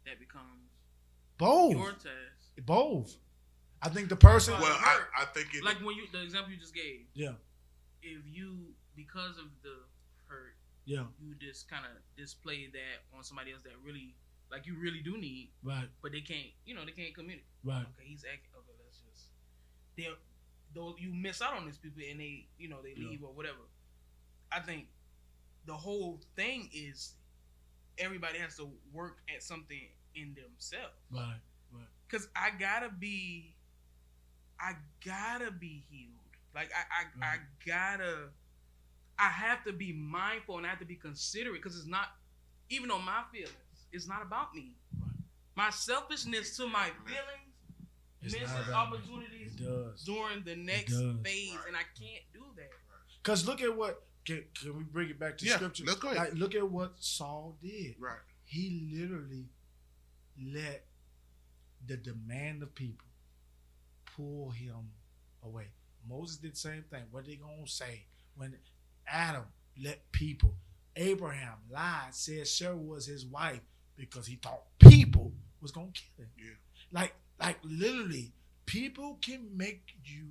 That becomes both. Your task. Both. I think the person. Well, I think it. Like when the example you just gave. Yeah. If you, because of the hurt, yeah, you just kind of display that on somebody else that really like you really do need, Right. but they can't, they can't communicate. Right. Okay, he's acting. Okay, let's just. Though you miss out on these people and they, they leave or whatever. I think the whole thing is everybody has to work at something in themselves. Right. Right. Cause I gotta be healed. Like I have to be mindful and I have to be considerate because it's not, even on my feelings, it's not about me. Right. My selfishness to my feelings misses opportunities during the next phase, and I can't do that. Because look at what, can we bring it back to scripture? Let's go ahead. Like, look at what Saul did. Right. He literally let the demand of people pull him away. Moses did the same thing. What they gonna say when Adam let people? Abraham lied, said Sarah was his wife because he thought people was gonna kill him. Yeah. Like literally, people can make you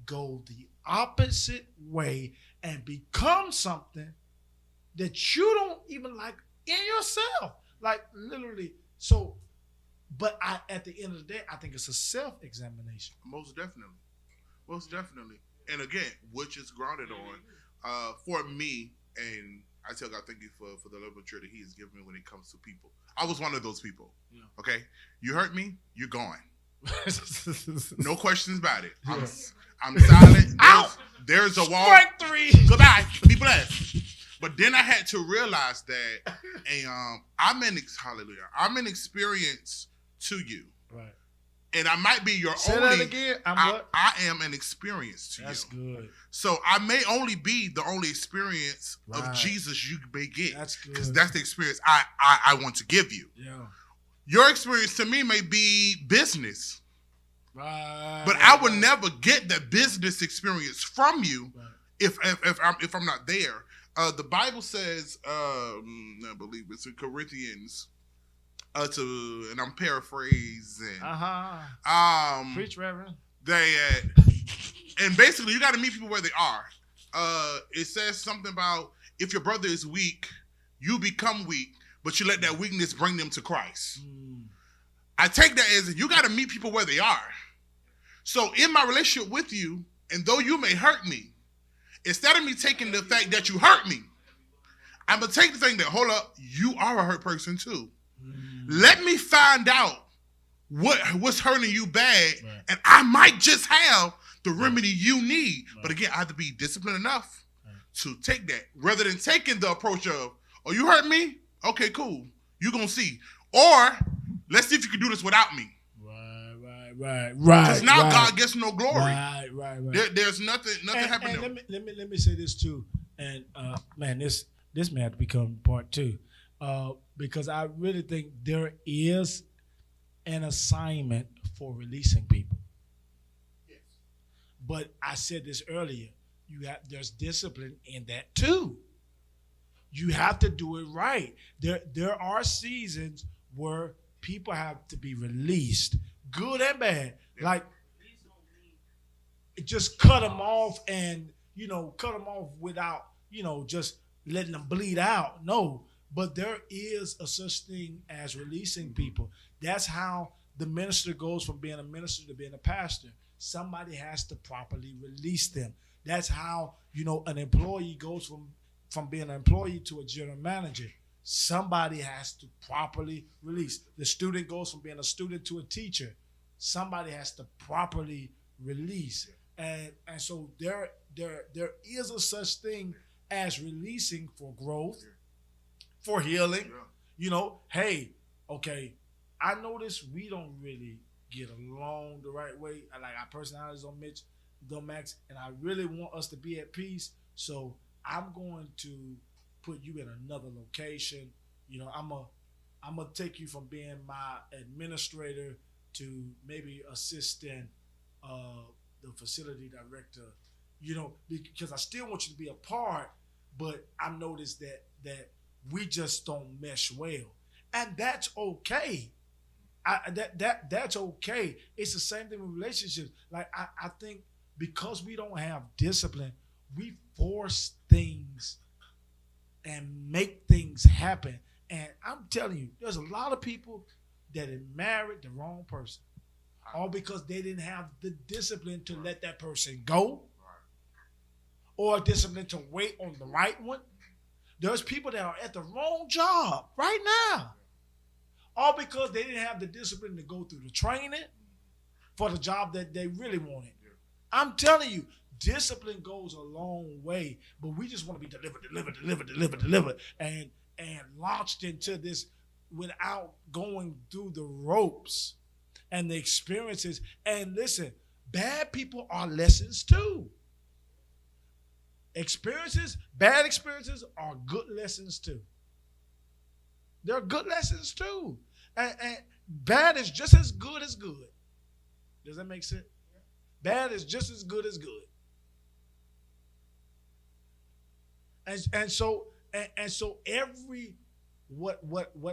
go the opposite way and become something that you don't even like in yourself. Like literally. So, but at the end of the day, I think it's a self-examination. Most definitely. And again, which is grounded on, for me, and I tell God thank you for the love and maturity He has given me when it comes to people. I was one of those people. Yeah. Okay, you hurt me, you're gone. No questions about it. I'm silent. There's a wall. Strike 3. Goodbye. Be blessed. But then I had to realize that I'm an experience to you. Right. And I might be your Say only. that again. I am an experience to That's you. That's good. So I may only be the only experience Right. of Jesus you may get. That's good. Because that's the experience I want to give you. Yeah. Your experience to me may be business. Right. But I would never get the business experience from you if I'm not there. The Bible says, I believe it's in Corinthians, and I'm paraphrasing. Preach, Reverend. And basically you got to meet people where they are. It says something about if your brother is weak, you become weak, but you let that weakness bring them to Christ. I take that as you got to meet people where they are. So in my relationship with you, and though you may hurt me, instead of me taking the fact that you hurt me, I'm going to take the thing that, hold up, you are a hurt person too. Let me find out what's hurting you bad, and I might just have the remedy you need. But again, I have to be disciplined enough to take that, rather than taking the approach of, oh, you hurt me? Okay, cool. You're going to see. Or, let's see if you can do this without me. Right. Because now God gets no glory. Right. There's nothing happening. And let me say this too. And man, this may have to become part 2. Because I really think there is an assignment for releasing people. Yes. But I said this earlier. There's discipline in that too. You have to do it right. There are seasons where people have to be released, good and bad. Like, just cut them off and, cut them off without, just letting them bleed out. No, but there is a such thing as releasing people. That's how the minister goes from being a minister to being a pastor. Somebody has to properly release them. That's how, an employee goes from being an employee to a general manager. Somebody has to properly release. The student goes from being a student to a teacher. Somebody has to properly release. And so there is a such thing as releasing for growth, for healing. Hey, okay, I notice we don't really get along the right way. Like, our personalities don't match, and I really want us to be at peace. So I'm going to put you in another location. I'm gonna take you from being my administrator to maybe assistant the facility director, because I still want you to be a part, but I've noticed that we just don't mesh well. And that's okay. That's okay. It's the same thing with relationships. Like, I think because we don't have discipline, we force things and make things happen. And I'm telling you, there's a lot of people that have married the wrong person. All because they didn't have the discipline to let that person go. Or discipline to wait on the right one. There's people that are at the wrong job right now. All because they didn't have the discipline to go through the training for the job that they really wanted. I'm telling you, discipline goes a long way, but we just want to be delivered, and launched into this without going through the ropes and the experiences. And listen, bad people are lessons too. Bad experiences are good lessons too. They're good lessons too. And bad is just as good as good. Does that make sense? Bad is just as good as good. And so every what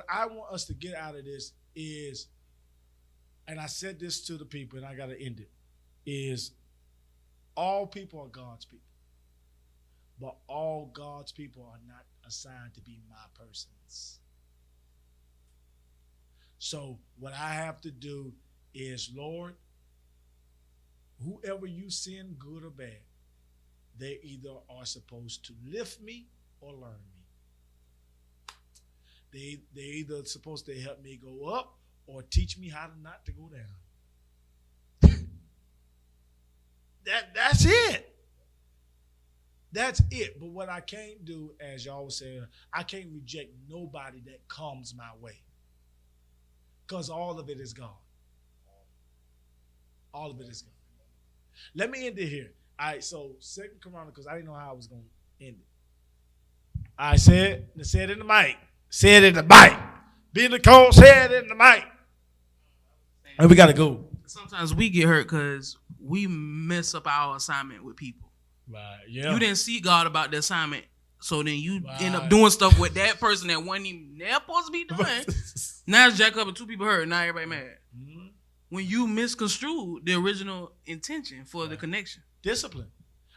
I want us to get out of this is, and I said this to the people and I gotta end it, is all people are God's people. But all God's people are not assigned to be my persons. So what I have to do is, Lord, whoever you send, good or bad, they either are supposed to lift me or learn me. They either supposed to help me go up or teach me how to not to go down. That's it. That's it. But what I can't do, as y'all was saying, I can't reject nobody that comes my way. Because all of it is God. All of it is God. Let me end it here. All right, so 2 Chronicles, I didn't know how I was going to end it. I said it in the mic. Said it in the mic. Be the cold, said it in the mic. And we got to go. Sometimes we get hurt because we mess up our assignment with people. Right, yeah. You didn't see God about the assignment, so then you end up doing stuff with that person that wasn't even there supposed to be doing. Now it's jack up and two people hurt, and now everybody mad. Mm-hmm. When you misconstrued the original intention for the connection. Discipline.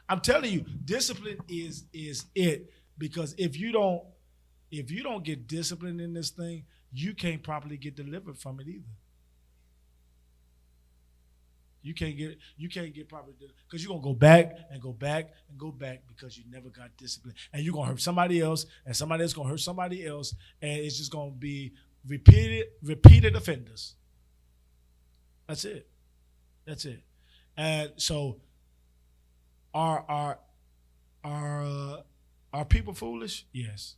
I'm telling you, discipline is it. Because if you don't get disciplined in this thing, you can't properly get delivered from it either. You can't get properly delivered because you're gonna go back and go back and go back because you never got discipline, and you're gonna hurt somebody else, and somebody else gonna hurt somebody else, and it's just gonna be repeated offenders. That's it. And so, are people foolish? Yes.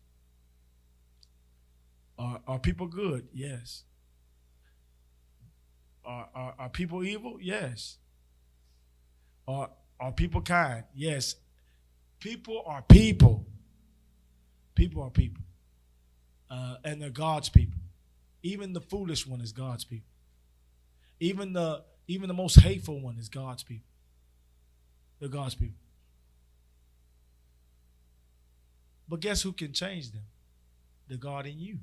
Are people good? Yes. Are people evil? Yes. Are people kind? Yes. People are people. People are people. And they're God's people. Even the foolish one is God's people. Even the most hateful one is God's people. They're God's people. But guess who can change them? The God in you.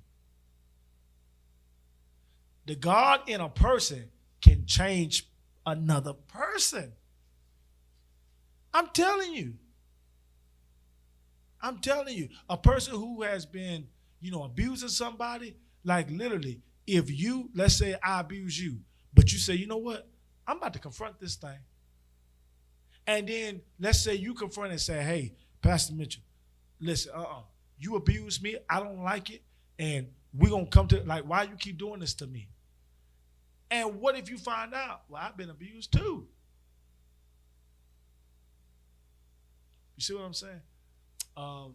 The God in a person can change another person. I'm telling you. A person who has been, abusing somebody, like literally, if you, let's say I abuse you, but you say, you know what? I'm about to confront this thing. And then let's say you confront and say, hey, Pastor Mitchell, listen, you abuse me. I don't like it. And we're going to come to, like, why you keep doing this to me? And what if you find out, well, I've been abused too? You see what I'm saying? All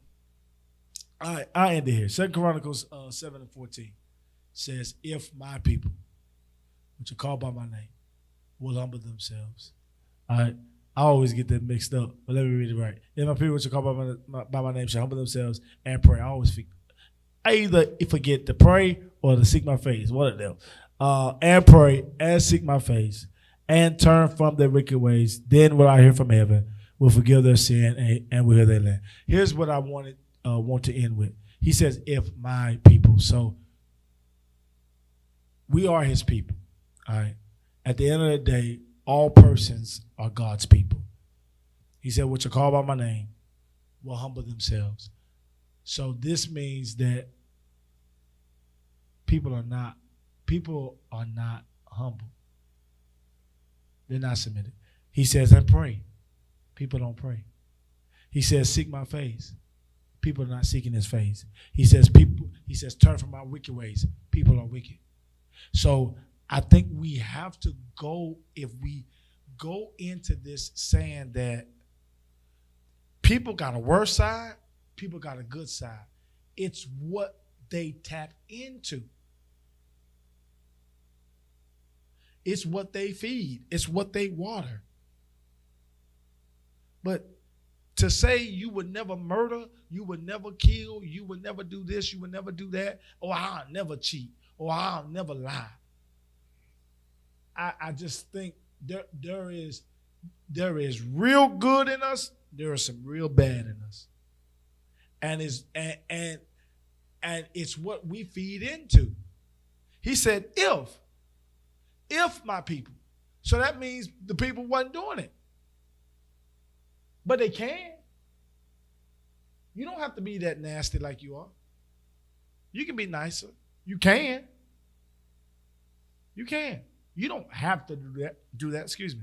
right, I end it here. 2 Chronicles 7:14 says, if my people, which are called by my name, will humble themselves. All right. I always get that mixed up, but let me read it right. If my people which are called by my name shall humble themselves and pray. I either forget to pray or to seek my face, one of them. And pray and seek my face and turn from their wicked ways. Then will I hear from heaven, will forgive their sin and will heal their land. Here's what I want to end with. He says, if my people. So we are his people. All right. At the end of the day, all persons are God's people. He said, which are called by my name will humble themselves. So this means that people are not humble. They're not submitted. He says, and pray. People don't pray. He says, seek my face. People are not seeking his face. He says, turn from my wicked ways. People are wicked. So I think we have to go, if we go into this saying that people got a worse side, people got a good side. It's what they tap into. It's what they feed. It's what they water. But to say you would never murder, you would never kill, you would never do this, you would never do that, or I'll never cheat, or I'll never lie. I just think there is real good in us. There is some real bad in us, and it's what we feed into. He said, if my people, so that means the people wasn't doing it, but they can. You don't have to be that nasty like you are. You can be nicer. You can. You can. You don't have to do that. Excuse me.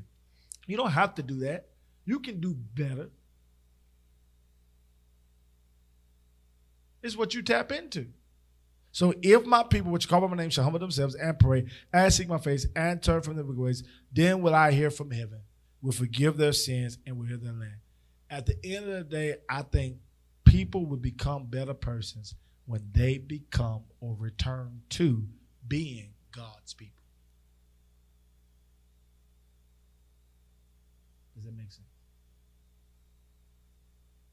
You don't have to do that. You can do better. It's what you tap into. So if my people, which call by my name, shall humble themselves and pray and seek my face and turn from their wicked ways, then will I hear from heaven, will forgive their sins, and will heal their land. At the end of the day, I think people will become better persons when they become or return to being God's people. Does that make sense?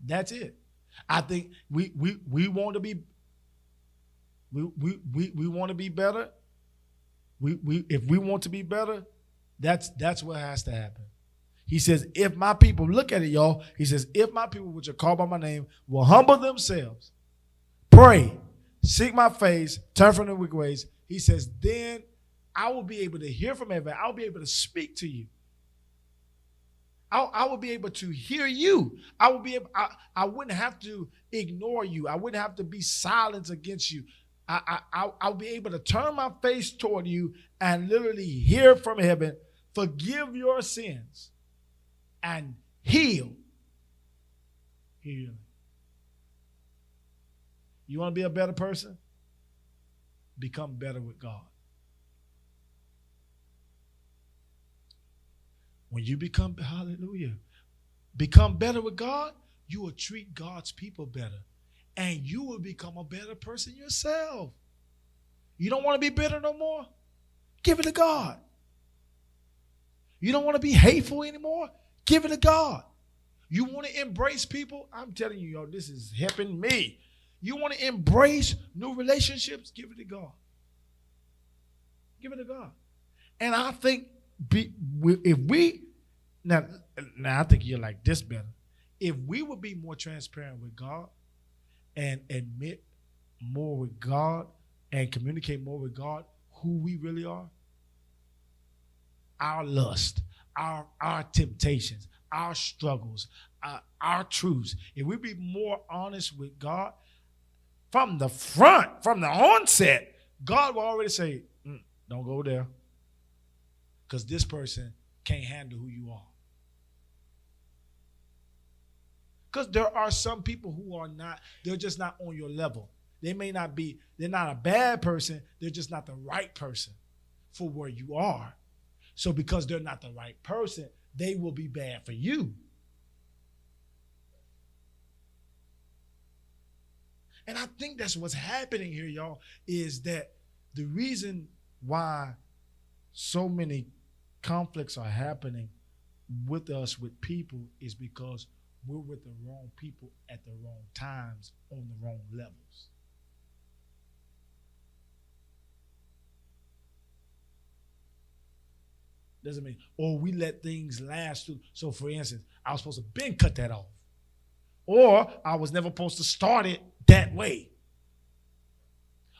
That's it. I think we want to be we want to be better. If we want to be better, that's what has to happen. He says, if my people, look at it, y'all. He says, if my people, which are called by my name, will humble themselves, pray, seek my face, turn from their wicked ways, he says, then I will be able to hear from heaven. I'll be able to speak to you. I will be able to hear you. I I wouldn't have to ignore you. I wouldn't have to be silent against you. I'll be able to turn my face toward you and literally hear from heaven, forgive your sins, and heal. You want to be a better person? Become better with God. When you become, hallelujah, become better with God, you will treat God's people better. And you will become a better person yourself. You don't want to be bitter no more? Give it to God. You don't want to be hateful anymore? Give it to God. You want to embrace people? I'm telling you, y'all, this is helping me. You want to embrace new relationships? Give it to God. Give it to God. And I think if we, now I think you're like this better. If we would be more transparent with God and admit more with God and communicate more with God who we really are, our lust, our temptations, our struggles, our truths, if we be more honest with God from the front, from the onset, God will already say, don't go there, because this person can't handle who you are. Because there are some people who are not, they're just not on your level. They may not be, they're not a bad person, they're just not the right person for where you are. So because they're not the right person, they will be bad for you. And I think that's what's happening here, y'all, is that the reason why so many conflicts are happening with us, with people, is because we're with the wrong people at the wrong times on the wrong levels. Doesn't mean, or we let things last through. So for instance, I was supposed to been cut that off. Or I was never supposed to start it that way.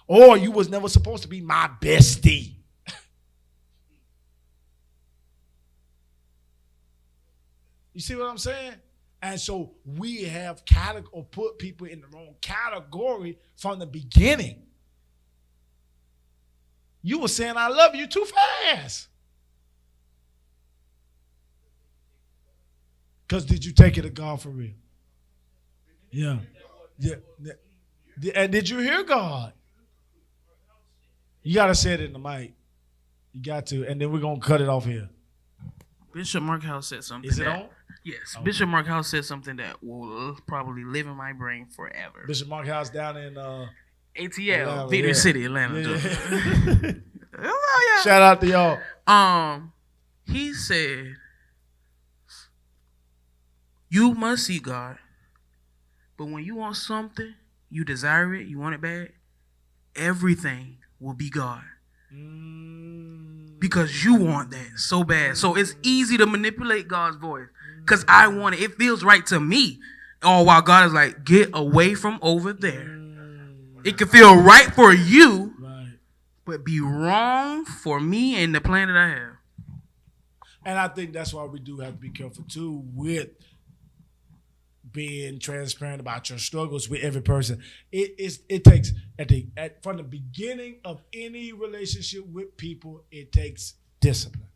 Or you was never supposed to be my bestie. You see what I'm saying? And so we have put people in the wrong category from the beginning. You were saying I love you too fast. Because did you take it to God for real? Yeah. Yeah. And did you hear God? You got to say it in the mic. You got to. And then we're going to cut it off here. Bishop Mark House said something. Is it on? Yes. Okay. Bishop Mark House said something that will probably live in my brain forever. Bishop Mark House down in ATL, Atlanta, Victory City, Atlanta. Yeah. Oh, yeah. Shout out to y'all. He said, you must seek God, but when you want something, you desire it, you want it bad, everything will be God. Because you want that so bad. So it's easy to manipulate God's voice. Because I want it. It feels right to me. All while God is like, get away from over there. It can feel right for you, but be wrong for me and the plan that I have. And I think that's why we do have to be careful too with being transparent about your struggles with every person. It takes from the beginning of any relationship with people, it takes discipline.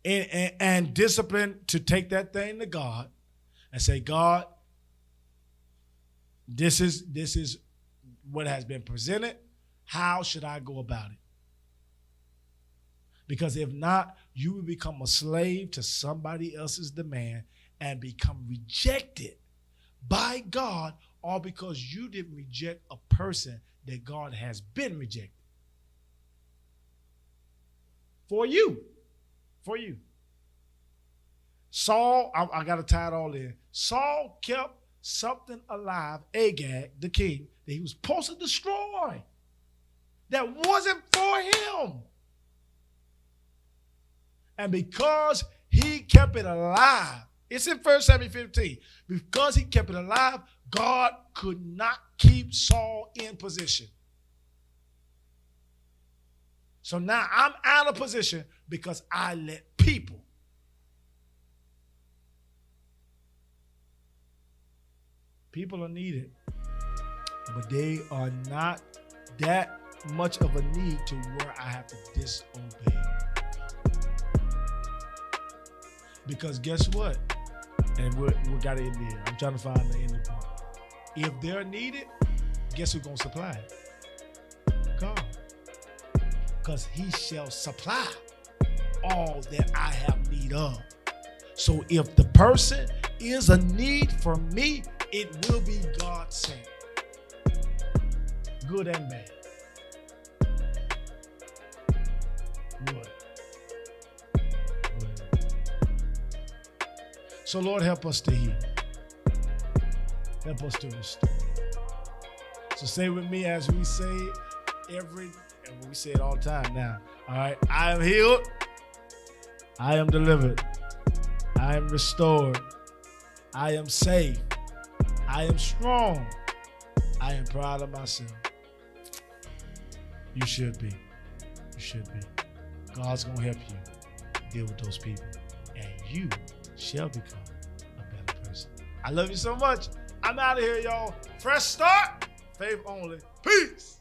And discipline to take that thing to God and say, God, this is what has been presented. How should I go about it? Because if not, you will become a slave to somebody else's demand and become rejected by God, all because you didn't reject a person that God has been rejected. For you. Saul, I got to tie it all in. Saul kept something alive, Agag, the king, that he was supposed to destroy. That wasn't for him. And because he kept it alive, it's in 1 Samuel 15. Because he kept it alive, God could not keep Saul in position. So now I'm out of position because I let people. People are needed, but they are not that much of a need to where I have to disobey. Because guess what? And we got to end here. I'm trying to find the ending point. If they're needed, guess who's going to supply it? God. Because he shall supply all that I have need of. So if the person is a need for me, it will be God sent. Good and bad. Good. So Lord, help us to heal. Help us to restore. So say with me as we say it and we say it all the time now. All right. I am healed. I am delivered. I am restored. I am safe. I am strong. I am proud of myself. You should be. You should be. God's going to help you deal with those people. And you shall become a better person. I love you so much. I'm out of here, y'all. Fresh start. Faith only. Peace.